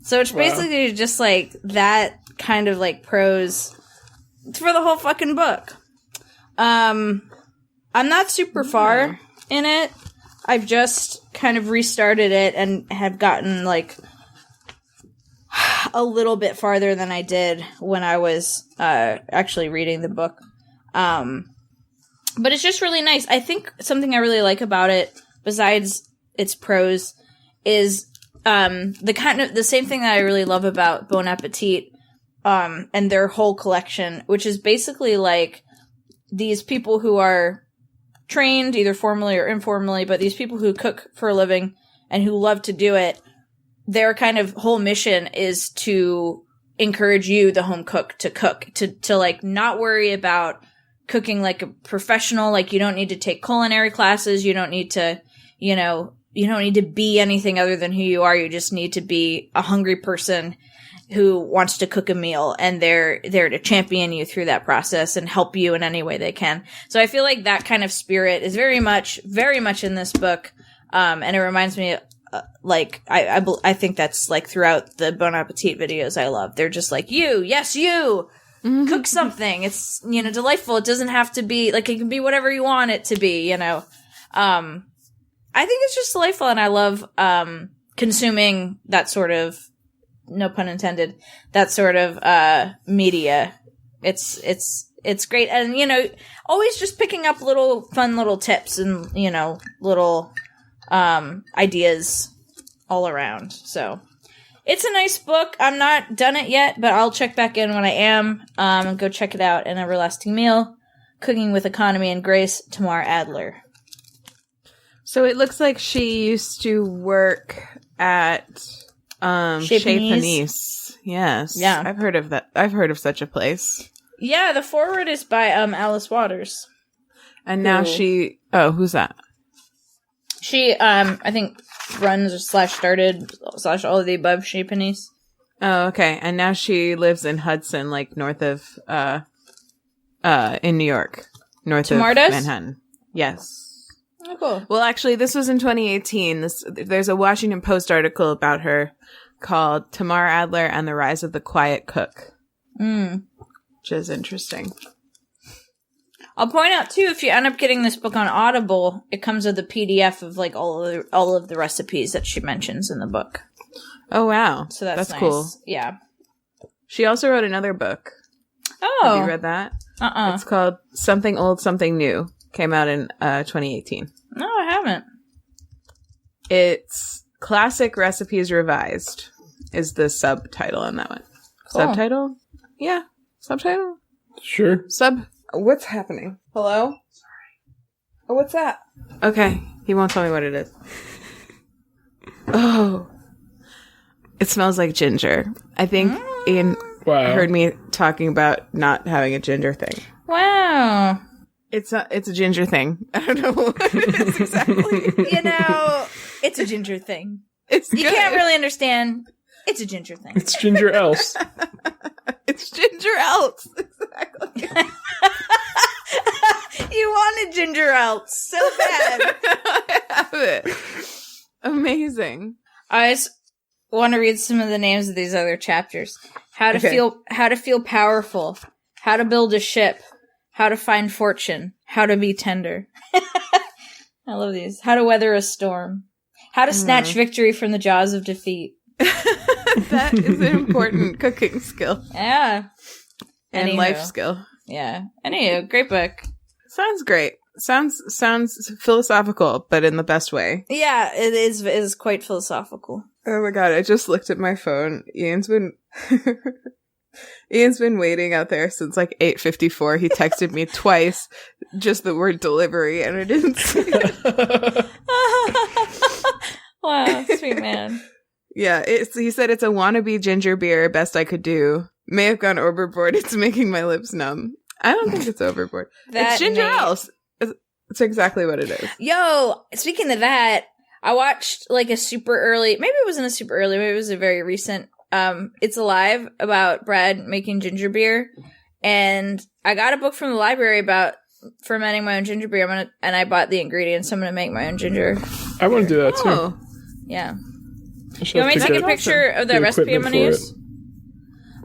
So it's basically just like that kind of like prose for the whole fucking book. I'm not super far in it. I've just kind of restarted it and have gotten like a little bit farther than I did when I was actually reading the book. But it's just really nice. I think something I really like about it, besides its prose, is the same thing that I really love about Bon Appetit and their whole collection, which is basically like these people who are trained either formally or informally, but these people who cook for a living and who love to do it, their kind of whole mission is to encourage you, the home cook, to cook, to like not worry about cooking like a professional. Like, you don't need to take culinary classes. You don't need to, you don't need to be anything other than who you are. You just need to be a hungry person who wants to cook a meal, and they're there to champion you through that process and help you in any way they can. So I feel like that kind of spirit is very much in this book. And it reminds me, I think that's like throughout the Bon Appetit videos I love. They're just like, you cook something. It's, delightful. It doesn't have to be like, it can be whatever you want it to be, I think it's just delightful, and I love, consuming that sort of, no pun intended, that sort of media. It's great. And, always just picking up fun little tips and, little ideas all around. So it's a nice book. I'm not done it yet, but I'll check back in when I am, and go check it out. An Everlasting Meal, Cooking with Economy and Grace, Tamar Adler. So it looks like she used to work at Chez Panisse. Yes. Yeah. I've heard of that. I've heard of such a place. Yeah, the foreword is by Alice Waters. And now who's that? She, I think, runs / started / all of the above Chez Panisse. Oh, okay. And now she lives in Hudson, like north of, in New York. North of Manhattan. Yes. Oh, cool. Well, actually, this was in 2018. There's a Washington Post article about her called Tamar Adler and the Rise of the Quiet Cook. Which is interesting. I'll point out, too, if you end up getting this book on Audible, it comes with a PDF of, like, all of the recipes that she mentions in the book. Oh, wow. So that's nice. Cool. Yeah. She also wrote another book. Oh. Have you read that? It's called Something Old, Something New. Came out in 2018. No, I haven't. It's Classic Recipes Revised is the subtitle on that one. Cool. Subtitle? Yeah. Subtitle? Sure. What's happening? Hello? Sorry. Oh, what's that? Okay. He won't tell me what it is. Oh. It smells like ginger. I think Ian heard me talking about not having a ginger thing. Wow. It's a ginger thing. I don't know what it is exactly. It's a ginger thing. You can't really understand. It's a ginger thing. It's ginger else. It's ginger else. Exactly. You wanted ginger else so bad. I have it. Amazing. I just want to read some of the names of these other chapters. How to feel powerful. How to build a ship. How to find fortune. How to be tender. I love these. How to weather a storm. How to snatch victory from the jaws of defeat. That is an important cooking skill. Yeah. And life skill. Yeah. Anywho, great book. Sounds great. Sounds philosophical, but in the best way. Yeah, it is quite philosophical. Oh my god, I just looked at my phone. Ian's been waiting out there since like 8:54. He texted me twice just the word delivery, and I didn't see it. Wow, sweet man. Yeah, he said it's a wannabe ginger beer, best I could do. may have gone overboard. It's making my lips numb. I don't think it's overboard. It's ginger ale. It's exactly what it is. Yo, speaking of that, I watched like a super early, maybe it wasn't a super early, maybe it was a very recent, It's Alive about Brad making ginger beer. And I got a book from the library about fermenting my own ginger beer. And I bought the ingredients. I'm going to make my own ginger. I want to do that too. Oh. Yeah. You want me to take a picture of the recipe I'm going to use?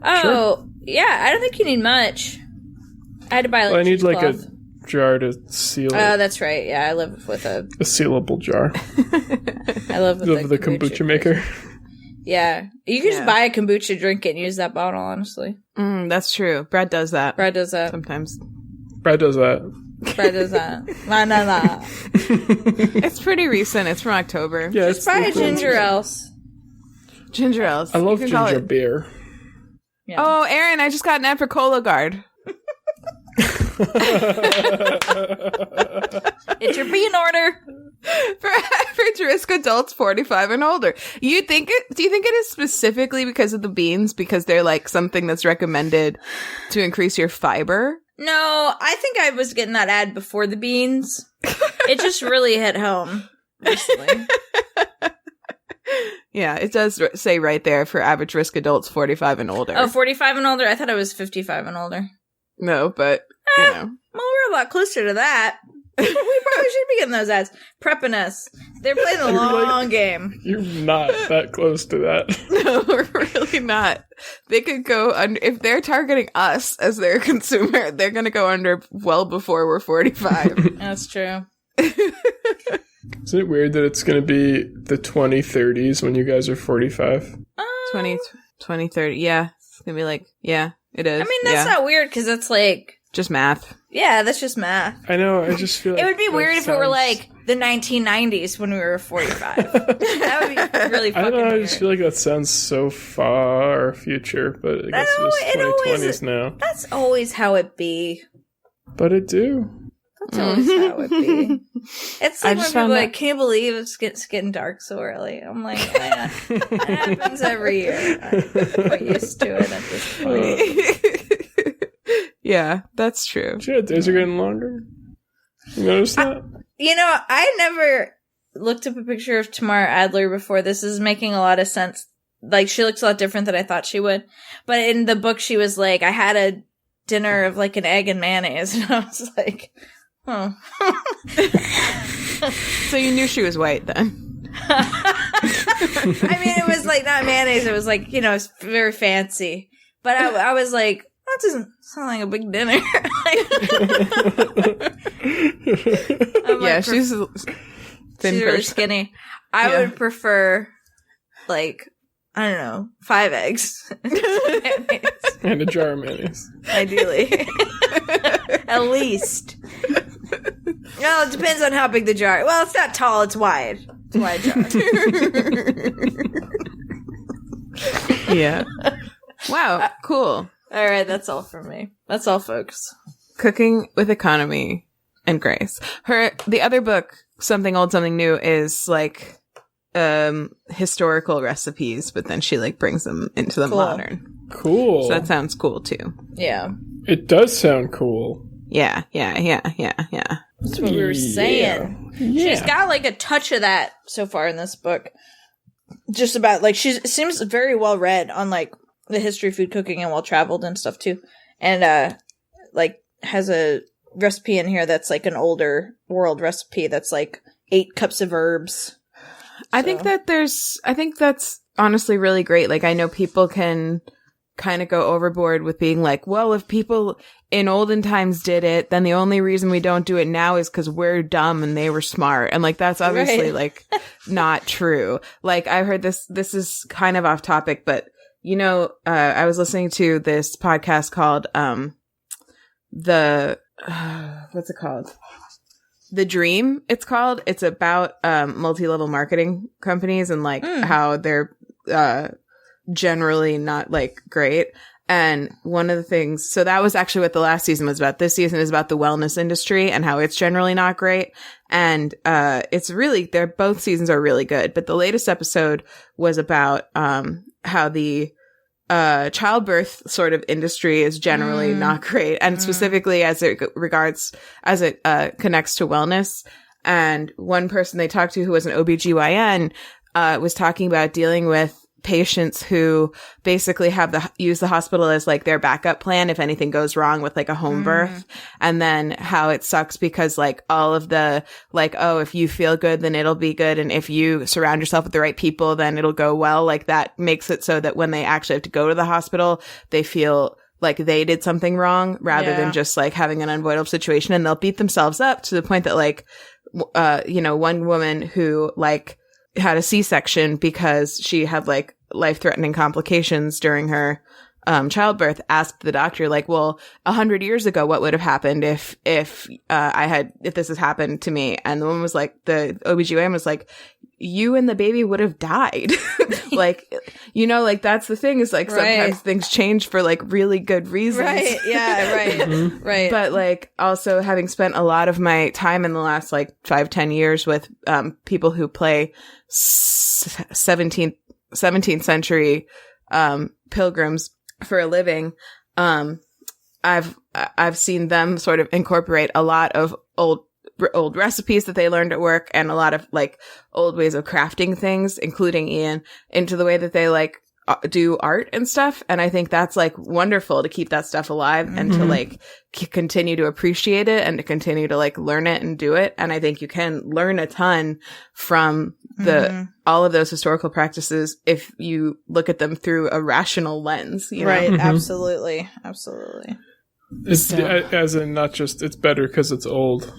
Oh, sure. Yeah. I don't think you need much. I had to buy I need like a jar to seal it. Oh, that's right. Yeah, I live with a sealable jar. I live with the kombucha maker. Yeah. You can just buy a kombucha, drink it, and use that bottle, honestly. That's true. Brad does that. Sometimes. Brad does that. Nah. It's pretty recent. It's from October. Yeah, just buy a ginger ale. Ginger ale. I love ginger beer. Yeah. Oh, Erin, I just got an Apricola guard. It's your bean order for average risk adults 45 and older. Do you think it is specifically because of the beans, because they're like something that's recommended to increase your fiber? No, I think I was getting that ad before the beans. It just really hit home recently. Yeah, it does say right there for average risk adults 45 and older. Oh, 45 and older? I thought it was 55 and older. No, but, you know. Well, we're a lot closer to that. We probably should be getting those ads. Prepping us. They're playing the long game. You're not that close to that. No, we're really not. They could go under, if they're targeting us as their consumer, they're going to go under well before we're 45. That's true. Isn't it weird that it's going to be the 2030s when you guys are 45? 2030, yeah. It's going to be like, yeah. It is. I mean, that's not weird because that's like... just math. Yeah, that's just math. I know, I just feel like... It would be weird if it were like the 1990s when we were 45. That would be really fucking weird. I just feel like that sounds so far future, but I guess it's just 2020s now. That's always how it be. But it do. That's always how it be. It's like when people are like, can you believe it's getting dark so early? I'm like, yeah, it happens every year. I'm quite used to it at this point. Yeah, that's true. Yeah, days are getting longer. You notice that? I never looked up a picture of Tamar Adler before. This is making a lot of sense. Like, she looks a lot different than I thought she would. But in the book, she was like, I had a dinner of like an egg and mayonnaise. And I was like... Oh. So you knew she was white then? I mean, it was like not mayonnaise. It was like, it's very fancy. But I was like, that doesn't sound like a big dinner. She's thin. She's really skinny. I would prefer, like, I don't know, 5 eggs. And a jar of mayonnaise. Ideally. At least. No, it depends on how big the jar. Well, it's not tall, it's wide. It's a wide jar. Yeah. Wow, cool. All right, that's all for me. That's all, folks. Cooking with Economy and Grace. The other book, Something Old, Something New, is like historical recipes, but then she like brings them into the modern. Cool. So that sounds cool too. Yeah. It does sound cool. Yeah. That's what we were saying. Yeah. She's got like a touch of that so far in this book. Just about like she seems very well read on like the history of food cooking and well traveled and stuff too. And like has a recipe in here that's like an older world recipe that's like 8 cups of herbs. I think that's honestly really great. Like I know people can kind of go overboard with being like, well, if people in olden times did it, then the only reason we don't do it now is because we're dumb and they were smart. And like, that's obviously like not true. Like I heard this is kind of off topic, but I was listening to this podcast called, what's it called? The Dream, it's called. It's about, multi-level marketing companies and like how they're, generally not like great. And one of the things, so that was actually what the last season was about. This season is about the wellness industry and how it's generally not great. And, it's really, both seasons are really good. But the latest episode was about, how the childbirth sort of industry is generally not great, and specifically as it connects to wellness. And one person they talked to who was an OBGYN was talking about dealing with patients who basically use the hospital as like their backup plan if anything goes wrong with like a home birth, and then how it sucks because like all of the like, oh, if you feel good then it'll be good, and if you surround yourself with the right people then it'll go well, like that makes it so that when they actually have to go to the hospital they feel like they did something wrong rather than just like having an unavoidable situation, and they'll beat themselves up to the point that like one woman who like had a C-section because she had like life-threatening complications during her childbirth, asked the doctor like, well, 100 years ago what would have happened if this has happened to me? And the woman was like, the OBGYN was like, you and the baby would have died. Like, like that's the thing is like sometimes things change for like really good reasons. Right. Yeah. Right. Right. But like also having spent a lot of my time in the last like 5-10 years with people who play 17th century pilgrims for a living, I've seen them sort of incorporate a lot of old recipes that they learned at work and a lot of like old ways of crafting things, including Ian, into the way that they like do art and stuff. And I think that's like wonderful to keep that stuff alive and to like continue to appreciate it and to continue to like learn it and do it. And I think you can learn a ton from all of those historical practices if you look at them through a rational lens, right? Absolutely. It's as in not just it's better because it's old,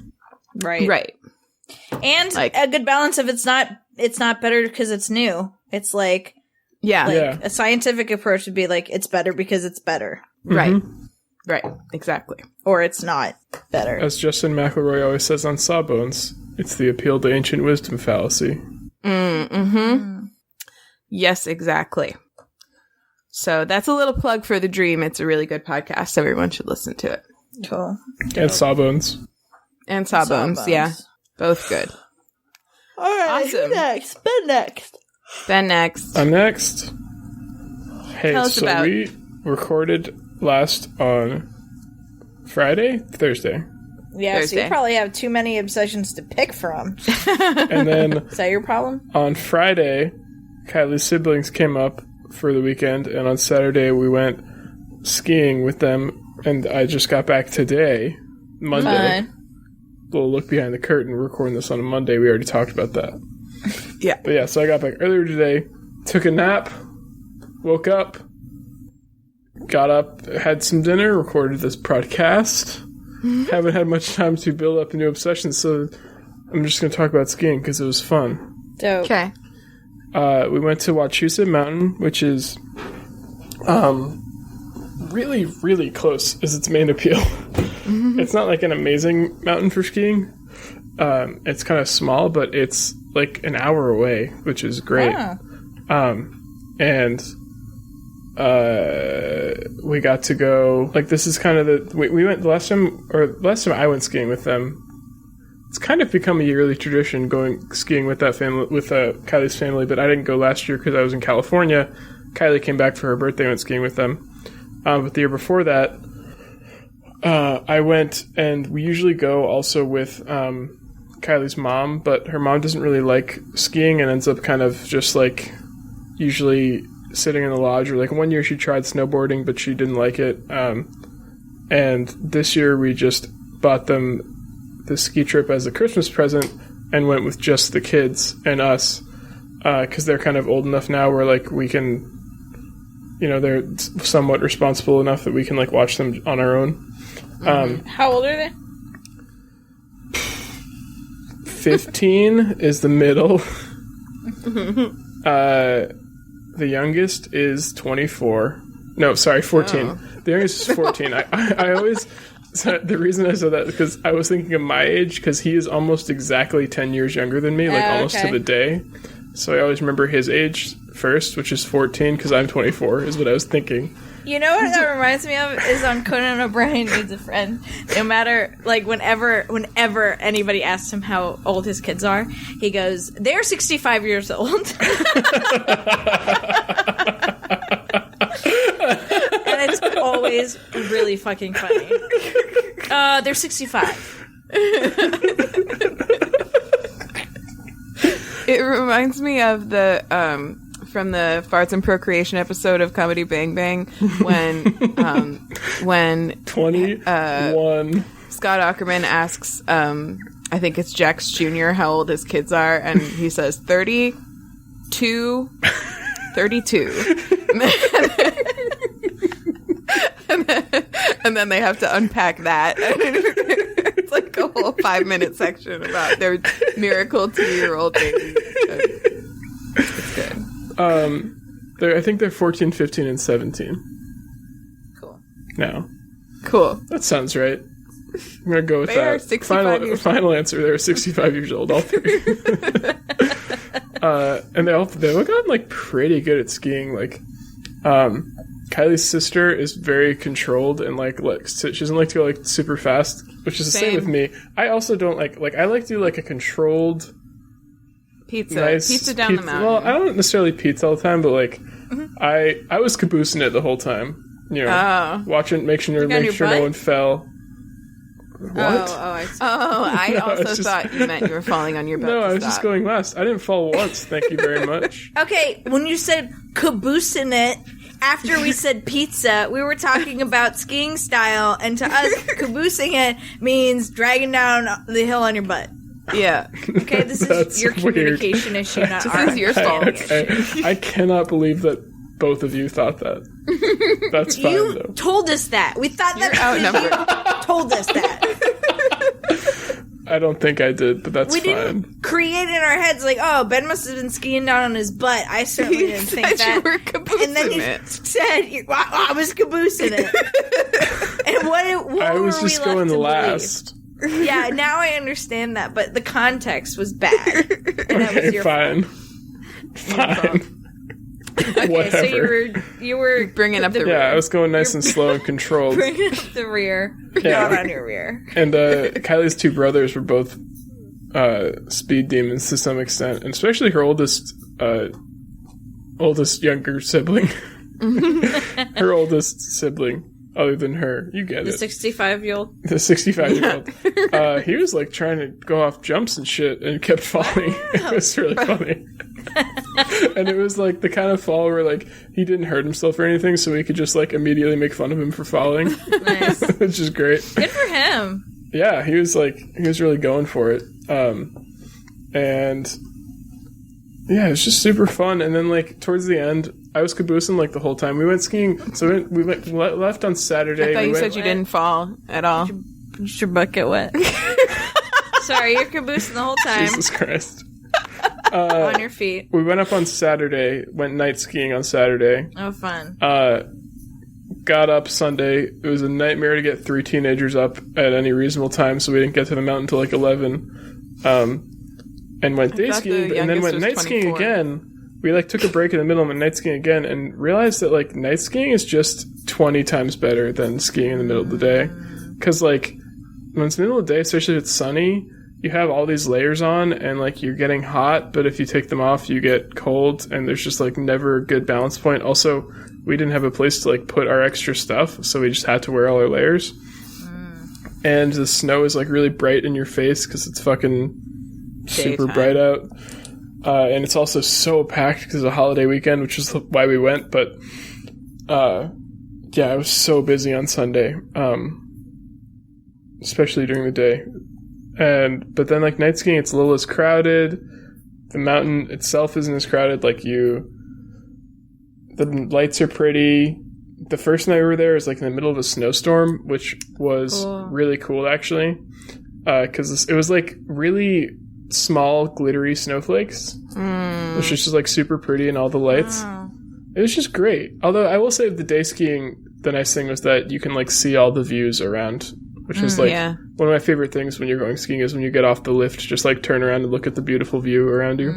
right, and like, a good balance of it's not better because it's new. It's like a scientific approach would be like it's better because it's better, right, exactly, or it's not better. As Justin McElroy always says on Sawbones, it's the appeal to ancient wisdom fallacy. Yes, exactly. So that's a little plug for The Dream. It's a really good podcast. Everyone should listen to it. Cool. And Sawbones. And Sawbones, yeah. Both good. All right, awesome. Who next? Ben next. I'm next. Hey, Tell us about... we recorded last on Thursday. Yeah, so you probably have too many obsessions to pick from. And then... Is that your problem? On Friday, Kylie's siblings came up for the weekend, and on Saturday we went skiing with them, and I just got back today, Monday. Fun. Little look behind the curtain. We're recording this on a Monday. We already talked about that. Yeah. But yeah, so I got back earlier today, took a nap, woke up, got up, had some dinner, recorded this podcast. Haven't had much time to build up a new obsession, so I'm just going to talk about skiing because it was fun. Dope. Okay. We went to Wachusett Mountain, which is really, really close is its main appeal. It's not like an amazing mountain for skiing. It's kind of small, but it's like an hour away, which is great. And we got to go, like, this is kind of we went the last time I went skiing with them. It's kind of become a yearly tradition going skiing with that family, with Kylie's family, but I didn't go last year because I was in California. Kylie came back for her birthday and went skiing with them. But the year before that, I went, and we usually go also with Kylie's mom, but her mom doesn't really like skiing and ends up kind of just like usually sitting in the lodge, or like one year she tried snowboarding, but she didn't like it. And this year we just bought them the ski trip as a Christmas present and went with just the kids and us, because they're kind of old enough now where like we can, they're somewhat responsible enough that we can like watch them on our own. How old are they? 15 is the middle. The youngest is 24. No, sorry, 14. Oh. The youngest is 14. I always... the reason I said that is because I was thinking of my age, because he is almost exactly 10 years younger than me, like almost to the day. So I always remember his age first, which is 14, because I'm 24, is what I was thinking. You know what that reminds me of is on Conan O'Brien Needs a Friend. No matter, like, whenever anybody asks him how old his kids are, he goes, they're 65 years old. always really fucking funny. They're 65. It reminds me of the from the Farts and Procreation episode of Comedy Bang Bang when 21 Scott Aukerman asks I think it's Jax Jr. how old his kids are, and he says 32. And then they have to unpack that. It's like a whole 5-minute section about their miracle 2-year-old baby. It's good. I think they're 14, 15, and 17. Cool. Now. Cool. That sounds right. I'm going to go with They are that. 65 years Final answer, they're 65 years old, all three. And they all gotten, like, pretty good at skiing. Like, Kylie's sister is very controlled and, like she doesn't like to go, like, super fast, which is the same with me. I also don't like, I like to do, like, a controlled... Pizza down the mountain. Well, I don't necessarily pizza all the time, but, like, I was caboosing it the whole time. You know, watching, make sure no one fell. What? I also thought you meant you were falling on your butt. No, I was just going last. I didn't fall once. Thank you very much. Okay, when you said caboosing it, after we said pizza, we were talking about skiing style, and to us, caboosing it means dragging down the hill on your butt. Yeah. Okay, this is your communication issue, not ours. This is your fault. I cannot believe that both of you thought that. That's fine, you though. told us that. We thought that outnumbered. you told us that. I don't think I did, but that's we fine. Didn't create in our heads like, oh, Ben must have been skiing down on his butt. I certainly didn't think that. You were caboosing and then you said, I was caboosing it. And what I was just going last. Yeah, now I understand that, but the context was bad. And that was your fine. fault. Fine. Okay, Whatever. so you were bringing up the rear. Yeah, I was going nice and slow and controlled. bringing up the rear, not on your rear. And Kylie's two brothers were both speed demons to some extent, and especially her oldest younger sibling. Her oldest sibling, other than her. You get The it. 65-year-old? The 65-year-old. He was like trying to go off jumps and shit and kept falling. It was really funny. And it was like the kind of fall where like he didn't hurt himself or anything, so we could just like immediately make fun of him for falling. Nice. Which is great. Good for him. Yeah, he was really going for it. And yeah, it was just super fun. And then like towards the end, I was caboosing like the whole time. We went skiing, so we left on Saturday. I thought you said you didn't fall at all. Did your butt get wet? Sorry, you're caboosing the whole time. Jesus Christ. On your feet. We went up on Saturday, went night skiing on Saturday. Oh, fun. Got up Sunday. It was a nightmare to get 3 teenagers up at any reasonable time, so we didn't get to the mountain until like 11. And went day skiing, and then went night skiing again. We like took a break in the middle and went night skiing again, and realized that like night skiing is just 20 times better than skiing in the middle of the day. Because like when it's the middle of the day, especially if it's sunny, you have all these layers on, and like you're getting hot, but if you take them off, you get cold, and there's just like never a good balance point. Also, we didn't have a place to like put our extra stuff, so we just had to wear all our layers. And the snow is like really bright in your face because it's fucking super bright out. And it's also so packed because it's a holiday weekend, which is why we went. But yeah, I was so busy on Sunday, especially during the day. But then like night skiing, it's a little less crowded. The mountain itself isn't as crowded. Like the lights are pretty. The first night we were there was like in the middle of a snowstorm, which was really cool actually, because it was like really small glittery snowflakes, which is just like super pretty, and all the lights. It was just great. Although I will say the day skiing, the nice thing was that you can like see all the views around, which is like one of my favorite things when you're going skiing is when you get off the lift, just like turn around and look at the beautiful view around you.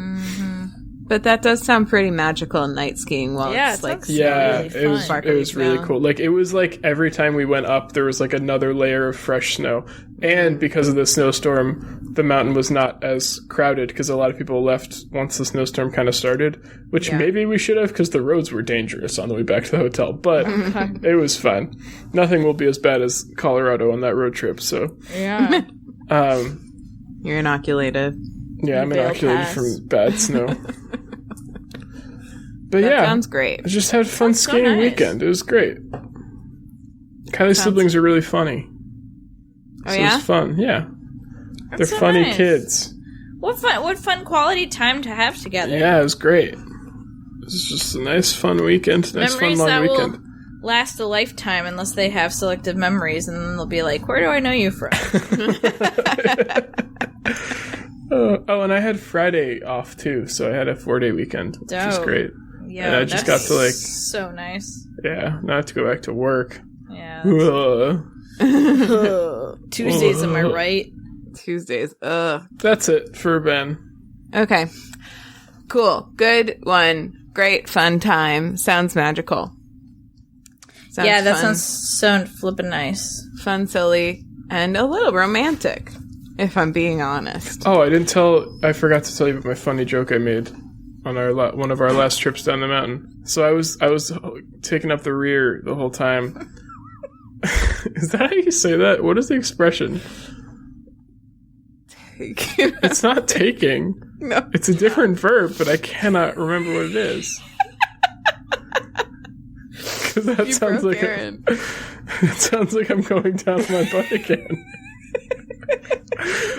But that does sound pretty magical, night skiing while Yeah, it's like really it was really down. cool. Like it was like every time we went up, there was like another layer of fresh snow. And because of the snowstorm, the mountain was not as crowded because a lot of people left once the snowstorm kind of started, which maybe we should have because the roads were dangerous on the way back to the hotel. But it was fun. Nothing will be as bad as Colorado on that road trip. So Yeah. You're inoculated. yeah, I'm Vail inoculated Pass. from bad snow. But That yeah, sounds great. I just had a fun so skiing nice. weekend. It was great. Kylie's siblings are really funny. Oh, So yeah? it's fun. Yeah. They're so funny nice. kids. What fun quality time to have together. Yeah, it was great. It was just a nice fun weekend. Nice Memories fun long that weekend. will last a lifetime unless they have selective memories, and then they'll be like, "Where do I know you from?" And I had Friday off too, so I had a 4-day weekend, which was Dope. great. Yeah, And I just got that's to, like- so nice. Yeah, now I have to go back to work. Yeah. Ugh. Tuesdays, am I right? Tuesdays. Ugh. That's it for Ben. Okay. Cool. Good one. Great fun time. Sounds magical. Sounds Yeah, that fun. sounds so flippin' nice. Fun, silly, and a little romantic, if I'm being honest. Oh, I forgot to tell you about my funny joke I made on our one of our last trips down the mountain. So I was taking up the rear the whole time. Is that how you say that? What is the expression? It's not taking. No. It's a different verb, but I cannot remember what it is. 'Cause that You sounds broke like Erin. it sounds like I'm going down my butt again.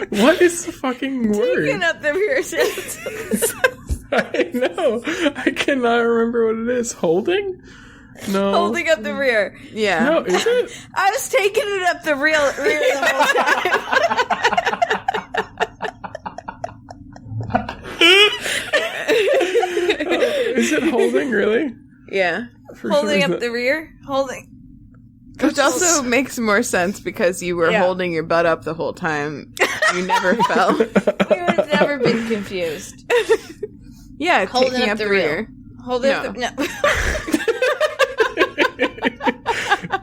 What is the fucking word? Picking up the rear sentence. I know. I cannot remember what it is. Holding? No. Holding up the rear. Yeah. No, is it? I was taking it up the rear the whole time. Is it holding, really? Yeah. For Holding sure, up the rear? Holding. Which also makes more sense because you were Yeah. holding your butt up the whole time. You never fell. We would have never been confused. Yeah, Holding taking up up the the rear. rear. Holding No. up the... No.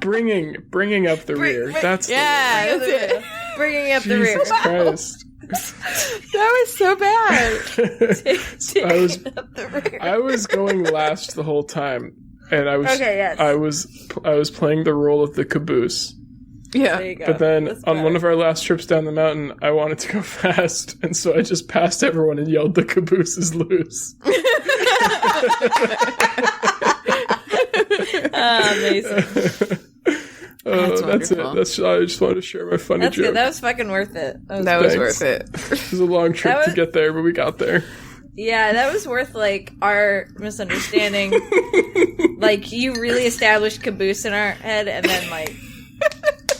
bringing up the rear. That's the Yeah, word. that's it. Bringing up the rear. Jesus Christ. That was so bad. Taking up the rear. I was going last the whole time, and I was Okay, yes. I was playing the role of the caboose. There Yeah. you go. But then That's on better. one of our last trips down the mountain, I wanted to go fast, and so I just passed everyone and yelled, "The caboose is loose." Amazing. That's it. wonderful. I just wanted to share my funny That's joke. good. That was fucking worth it. That was Thanks. worth it. It was a long trip That to was- get there, but we got there. Yeah, that was worth, like, our misunderstanding. Like, you really established caboose in our head, and then, like,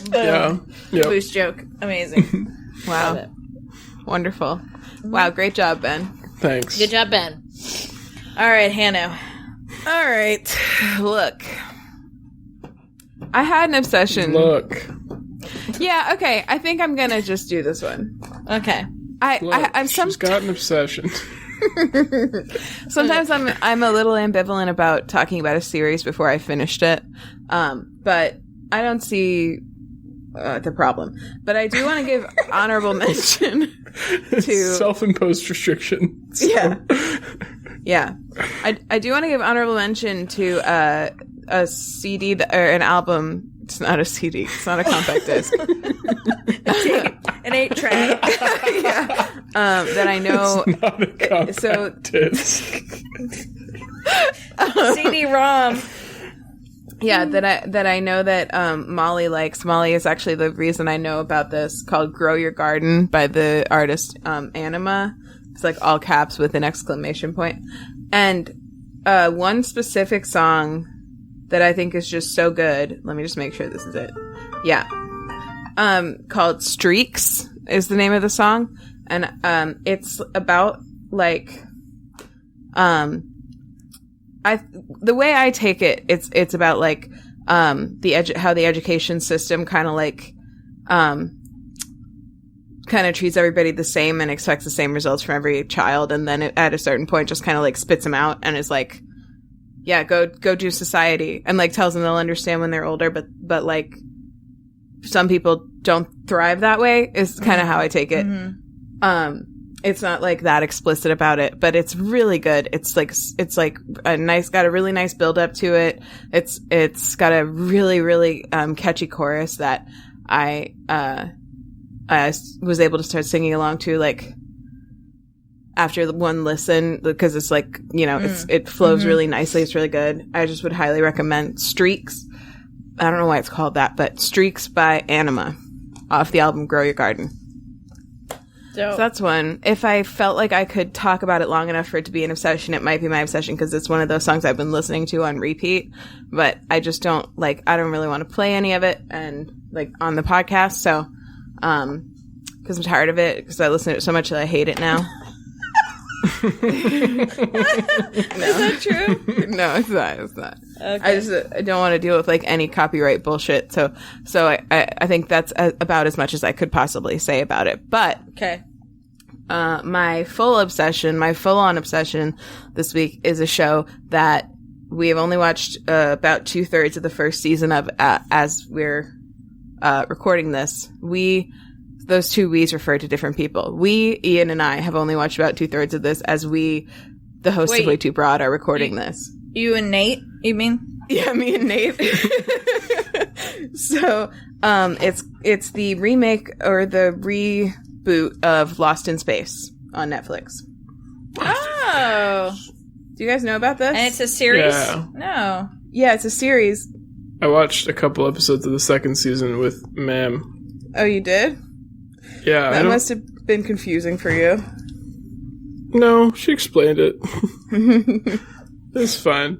boom. Yeah. Yep. Caboose joke. Amazing. Love Wow. it. Wonderful. Wow, great job, Ben. Thanks. Good job, Ben. All right, Hannah. All right. Look. I had an obsession. Look. Yeah, okay. I think I'm going to just do this one. Okay. I'm She's got an obsession. Sometimes I'm a little ambivalent about talking about a series before I finished it, but I don't see the problem. But I do want to give honorable mention to Self-imposed restriction. So- yeah. I do want to give honorable mention to a CD or an album. It's not a CD. It's not a compact disc. An 8-track. Yeah. That I know. It's not a compact so- disc. CD-ROM. Yeah, that I know that Molly likes. Molly is actually the reason I know about this, called "Grow Your Garden" by the artist Anima. It's like all caps with an exclamation point. And one specific song that I think is just so good. Let me just make sure this is it. Yeah. Called "Streaks" is the name of the song, and it's about like the way I take it, it's about like how the education system kind of kind of treats everybody the same and expects the same results from every child, and then at a certain point just kind of like spits them out and is like, yeah, go do society, and like tells them they'll understand when they're older, but like some people don't thrive that way is kind of how I take it. It's not like that explicit about it, but it's really good. It's like got a really nice build up to it. It's got a really, really catchy chorus that I was able to start singing along to, like, after the one listen, because it's like, you know, it flows really nicely. It's really good. I just would highly recommend Streaks. I don't know why it's called that, but Streaks by Anima off the album Grow Your Garden. So that's one. If I felt like I could talk about it long enough for it to be an obsession, it might be my obsession, because it's one of those songs I've been listening to on repeat, but I just don't I don't really want to play any of it and like on the podcast. So, because I'm tired of it, because I listen to it so much that I hate it now. Is that true? No, it's not. Okay. I don't want to deal with like any copyright bullshit. So I think that's about as much as I could possibly say about it. But okay, my full-on obsession this week is a show that we have only watched about 2/3 of the first season of as we're recording this. Those two we's refer to different people. We, Ian and I, have only watched about 2/3 of this as we, the hosts of WayTooBroad, are recording this. You and Nate, you mean? Yeah, me and Nate. So, it's the remake or the reboot of Lost in Space on Netflix. Oh. Do you guys know about this? And it's a series? Yeah. No. Yeah, it's a series. I watched a couple episodes of the second season with Ma'am. Oh, you did? Yeah. That must have been confusing for you. No, she explained it. It's fine.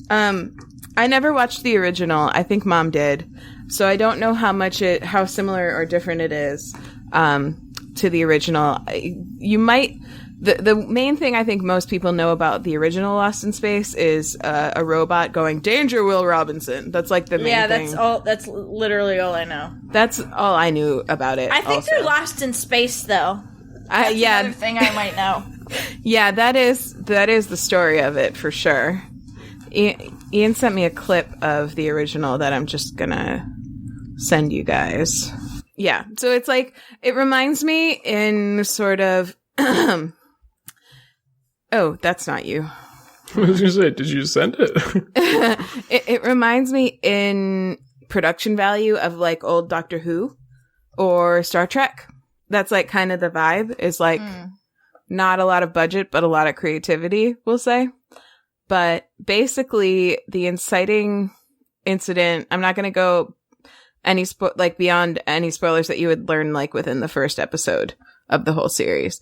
I never watched the original. I think Mom did. So I don't know how similar or different it is to the original. You might... The main thing I think most people know about the original Lost in Space is a robot going, "Danger, Will Robinson." That's like the main thing. Yeah, that's literally all I know. That's all I knew about it. I think they're lost in space, though. That's another thing I might know. Yeah, that is the story of it for sure. Ian sent me a clip of the original that I'm just gonna send you guys. Yeah, so it's like, it reminds me in sort of... Oh, that's not you. I was going to say, did you send it? It reminds me in production value of like old Doctor Who or Star Trek. That's like kind of the vibe. Is like not a lot of budget, but a lot of creativity, we'll say. But basically, the inciting incident, I'm not going to go beyond any spoilers that you would learn like within the first episode of the whole series.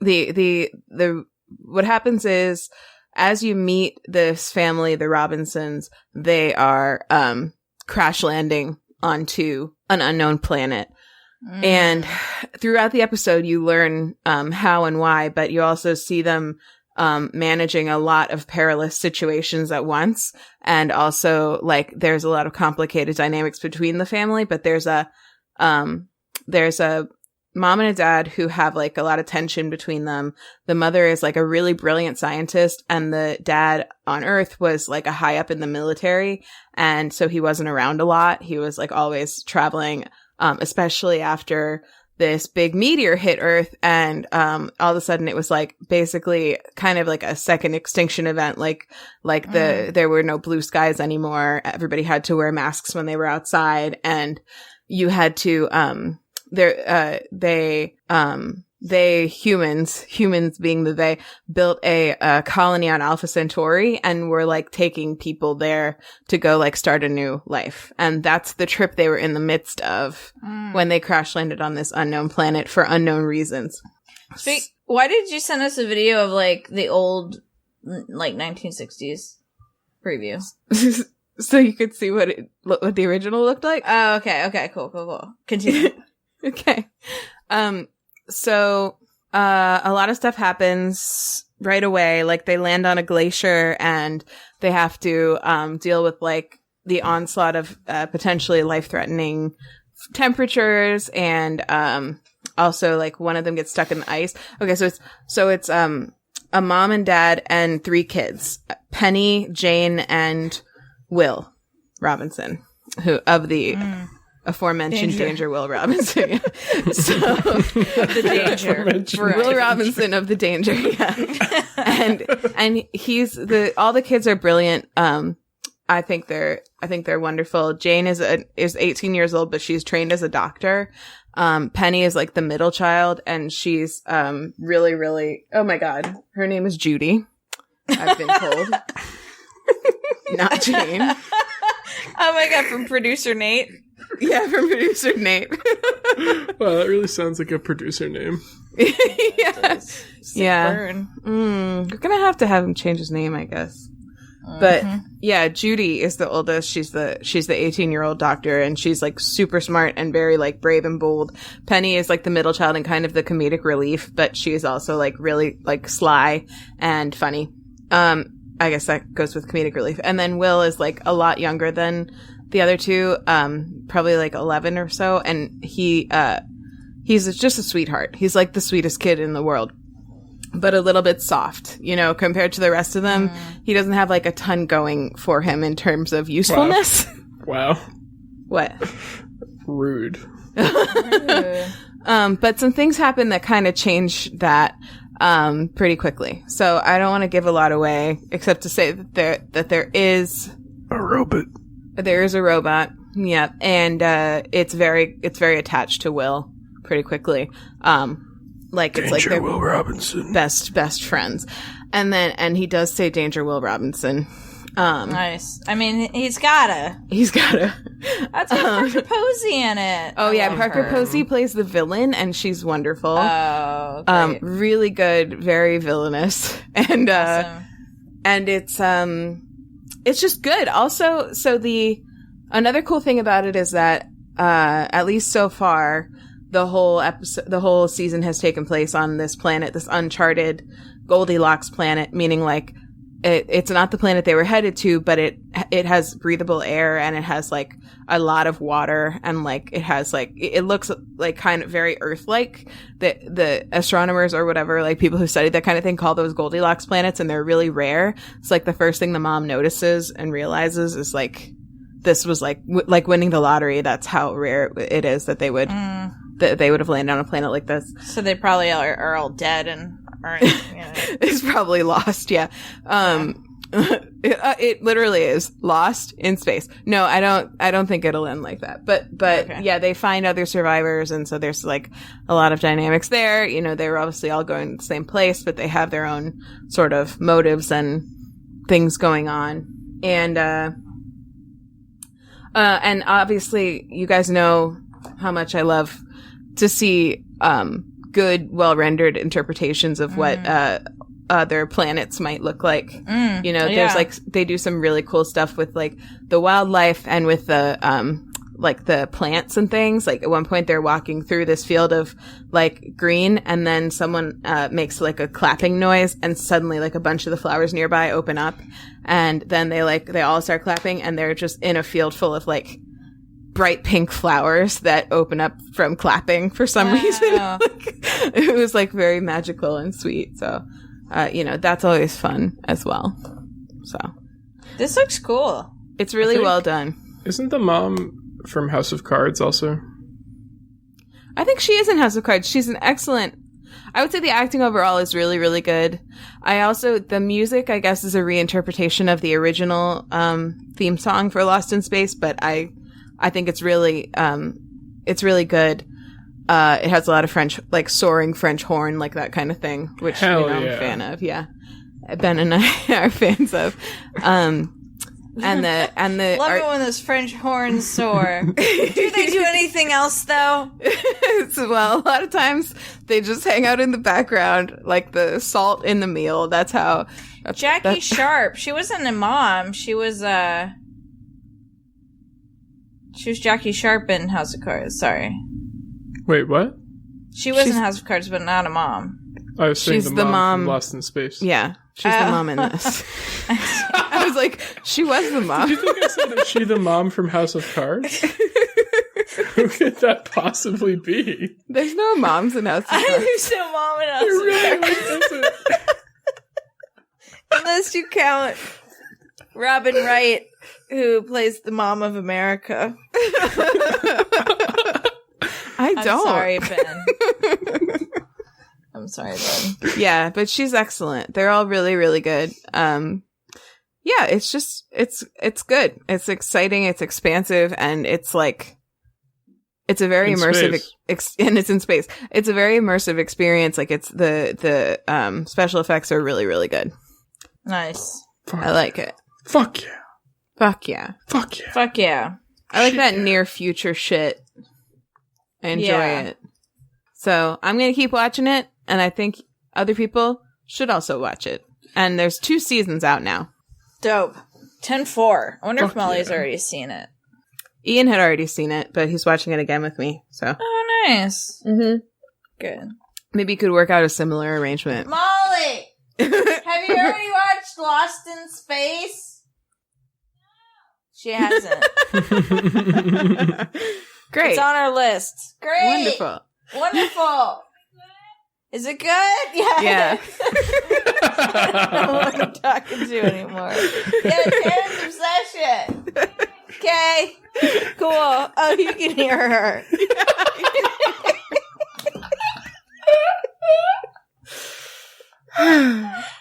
What happens is, as you meet this family, the Robinsons, they are crash landing onto an unknown planet. And throughout the episode, you learn how and why, but you also see them managing a lot of perilous situations at once. And also, like, there's a lot of complicated dynamics between the family, but there's a mom and a dad who have like a lot of tension between them. The mother is like a really brilliant scientist, and the dad on Earth was like a high up in the military. And so he wasn't around a lot. He was like always traveling, especially after this big meteor hit Earth. And all of a sudden it was like basically kind of like a second extinction event. There were no blue skies anymore. Everybody had to wear masks when they were outside, and you had to, humans being the they, built a colony on Alpha Centauri and were like taking people there to go like start a new life. And that's the trip they were in the midst of when they crash landed on this unknown planet for unknown reasons. Why did you send us a video of like the old like 1960s preview? So you could see what the original looked like? Oh, okay, cool. Continue. Okay. So a lot of stuff happens right away. Like, they land on a glacier and they have to deal with like the onslaught of potentially life-threatening temperatures, and also like one of them gets stuck in the ice. Okay, so it's a mom and dad and 3 kids, Penny, Jane, and Will Robinson, who of the aforementioned Danger Will Robinson. So The Danger. Will Robinson of the Danger, yeah. and he's all the kids are brilliant. I think they're wonderful. Jane is 18 years old, but she's trained as a doctor. Penny is like the middle child, and she's really, really, oh my god, her name is Judy, I've been told. Not Jane. Oh my god, from producer Nate. Yeah, from producer Nate. Wow, that really sounds like a producer name. Yeah. Yeah. We're gonna have him change his name, I guess. But yeah, Judy is the oldest. She's the 18-year-old doctor, and she's like super smart and very like brave and bold. Penny is like the middle child and kind of the comedic relief, but she's also like really like sly and funny. I guess that goes with comedic relief. And then Will is like a lot younger than the other two, probably like 11 or so, and he's just a sweetheart. He's like the sweetest kid in the world, but a little bit soft, you know, compared to the rest of them. He doesn't have like a ton going for him in terms of usefulness. Wow. What? Rude. But some things happen that kind of change that pretty quickly. So I don't want to give a lot away, except to say that there is a robot. There is a robot. Yeah, and it's very attached to Will pretty quickly. Like Danger it's like they're Will Robinson. best friends. And he does say Danger Will Robinson. Nice. I mean, he's gotta. That's got Parker Posey in it. Oh yeah, Parker Posey plays the villain, and she's wonderful. Oh, great. Really good, very villainous, and Awesome. and it's just good. Also, so another cool thing about it is that at least so far, the whole season has taken place on this planet, this uncharted Goldilocks planet, meaning like it's not the planet they were headed to, but it has breathable air, and it has like a lot of water, and like it has like it looks like kind of very Earth-like. The astronomers or whatever, like people who study that kind of thing, call those Goldilocks planets, and they're really rare. It's like the first thing the mom notices and realizes is like this was like winning the lottery. That's how rare it is that they would have landed on a planet like this. So they probably are all dead and aren't. It's probably lost. Yeah. It literally is lost in space. No, I don't think it'll end like that. But Okay. Yeah, they find other survivors, and so there's like a lot of dynamics there. You know, they were obviously all going to the same place, but they have their own sort of motives and things going on. And obviously you guys know how much I love to see good, well-rendered interpretations of what other planets might look like. You know, there's like, they do some really cool stuff with like the wildlife and with the like the plants and things. Like at one point they're walking through this field of like green, and then someone makes like a clapping noise, and suddenly like a bunch of the flowers nearby open up, and then they all start clapping, and they're just in a field full of like bright pink flowers that open up from clapping for some reason. Like, it was like very magical and sweet. So, you know, that's always fun as well. So This looks cool. It's really well done. Isn't the mom from House of Cards also? I think she is in House of Cards. She's an excellent. I would say the acting overall is really, really good. The music, I guess, is a reinterpretation of the original theme song for Lost in Space, but I think it's really good. It has a lot of French, like soaring French horn, like that kind of thing, which I'm a fan of. Yeah, Ben and I are fans of. And the love it when those French horns soar. Do they do anything else though? Well, a lot of times they just hang out in the background, like the salt in the meal. That's how. Jackie Sharp. She wasn't a mom. She was Jackie Sharp in House of Cards. Sorry. Wait, what? She was in House of Cards, but not a mom. I was saying She's the mom from Lost in Space. Yeah, she's the mom in this. I was like, she was the mom. Did you think I said, is she the mom from House of Cards? Who could that possibly be? There's no moms in House of Cards. There's no mom in House It of really Cards. isn't. Unless you count Robin Wright, who plays the mom of America. I I'm don't. sorry, Ben. I'm sorry, Ben. Yeah, but she's excellent. They're all really, really good. Yeah, it's just it's good. It's exciting. It's expansive, and it's like it's a very immersive and it's in space. It's a very immersive experience. Like it's the special effects are really, really good. Nice. I like it. Fuck yeah. Fuck yeah. Fuck yeah. Fuck yeah. I like that near future shit. I enjoy it. So I'm going to keep watching it, and I think other people should also watch it. And there's 2 seasons out now. Dope. 10-4. I wonder if Fuck Molly's yeah. already seen it. Ian had already seen it, but he's watching it again with me. So Oh, nice. mm-hmm. Good. Maybe you could work out a similar arrangement. Molly! Have you already watched Lost in Space? She hasn't. Great. It's on our list. Great. Wonderful. Wonderful. Is it good? Yeah. I don't know what I'm talking to anymore. Yeah, Karen's obsession. Okay. Cool. Oh, you can hear her.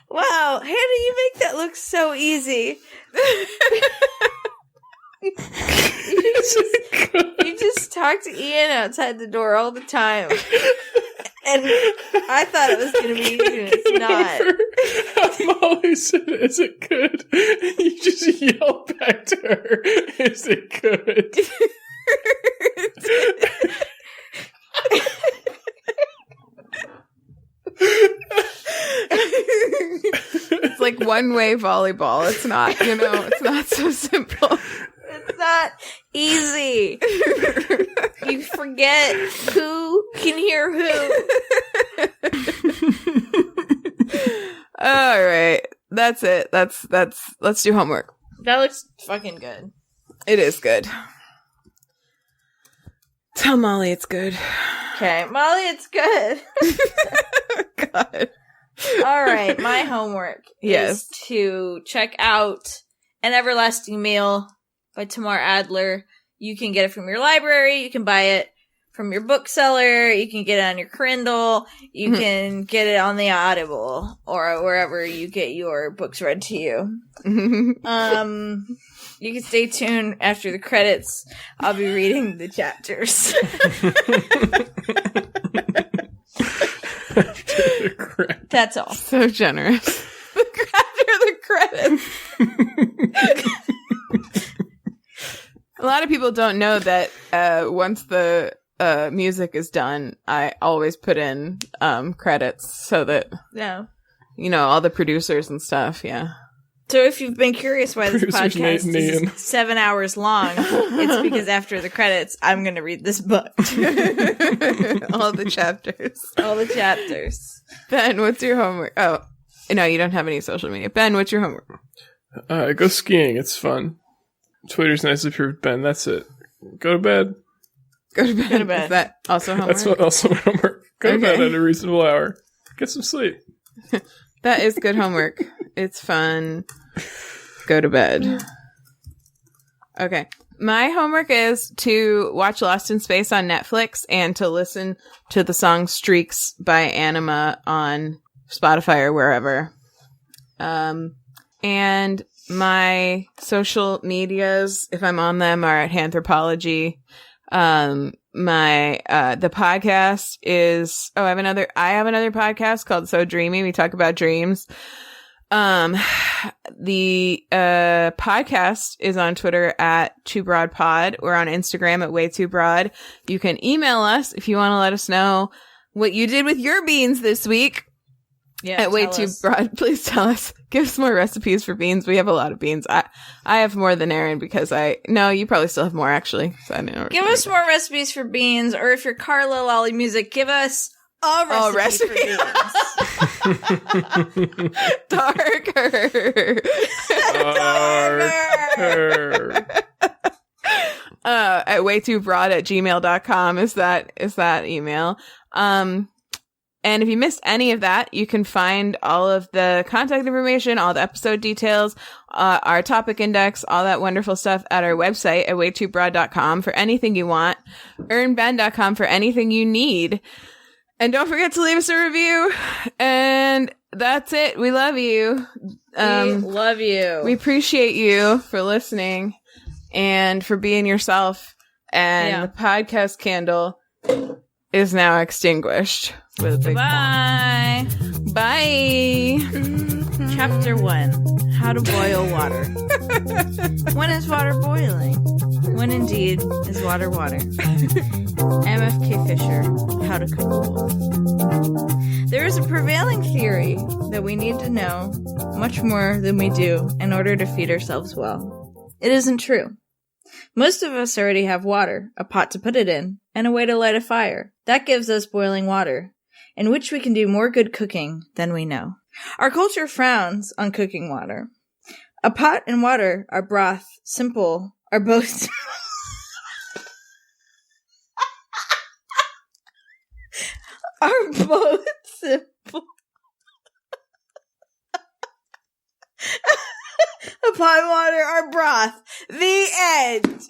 Wow. Hannah, you make that look so easy. You just talk to Ian outside the door all the time. And I thought it was going to be easy, and it's not. How Molly said, "Is it good?" And you just yell back to her, "Is it good?" It's like one-way volleyball. It's not, it's not so simple. It's not easy. You forget who can hear who. All right. That's it. Let's do homework. That looks fucking good. It is good. Tell Molly it's good. Okay, Molly, it's good. God. All right, my homework is to check out An Everlasting Meal by Tamar Adler. You can get it from your library. You can buy it from your bookseller. You can get it on your Kindle. You can get it on the Audible or wherever you get your books read to you. You can stay tuned after the credits. I'll be reading the chapters. That's all. So generous. After the credits. A lot of people don't know that once the music is done, I always put in credits so that, all the producers and stuff, So if you've been curious why this podcast is 7 hours long, it's because after the credits, I'm going to read this book. All the chapters. All the chapters. Ben, what's your homework? Oh, no, you don't have any social media. Ben, what's your homework? Go skiing. It's fun. Twitter's nice if you're Ben. That's it. Go to bed. Go to bed. Is that also homework? That's also my homework. Go to bed at a reasonable hour. Get some sleep. That is good homework. It's fun. Go to bed. Okay. My homework is to watch Lost in Space on Netflix and to listen to the song Streaks by Anima on Spotify or wherever. And my social medias, if I'm on them, are at Anthropology. The podcast is, I have another podcast called So Dreamy. We talk about dreams. The podcast is on Twitter at WayTooBroadPod. We're on Instagram at WayTooBroad. You can email us if you want to let us know what you did with your beans this week. Yeah, at WayTooBroad. Please tell us. Give us more recipes for beans. We have a lot of beans. I have more than Erin because you probably still have more actually. So I don't know. Give us more recipes for beans, or if you're Carla Lolly Music, give us a recipe for beans. Darker. at WayTooBroad@gmail.com is that email. And if you missed any of that, you can find all of the contact information, all the episode details, our topic index, all that wonderful stuff at our website at WayTooBroad.com for anything you want, earnben.com for anything you need. And don't forget to leave us a review. And that's it. We love you. We love you. We appreciate you for listening and for being yourself. And the podcast candle is now extinguished. With a big Bye. Bye. Chapter 1. How to boil water. When is water boiling? When indeed is water water? MFK Fisher. How to cook cool. There is a prevailing theory that we need to know much more than we do in order to feed ourselves well. It isn't true. Most of us already have water, a pot to put it in, and a way to light a fire. That gives us boiling water, in which we can do more good cooking than we know. Our culture frowns on cooking water. A pot and water are both simple. A pot and water are broth. The end.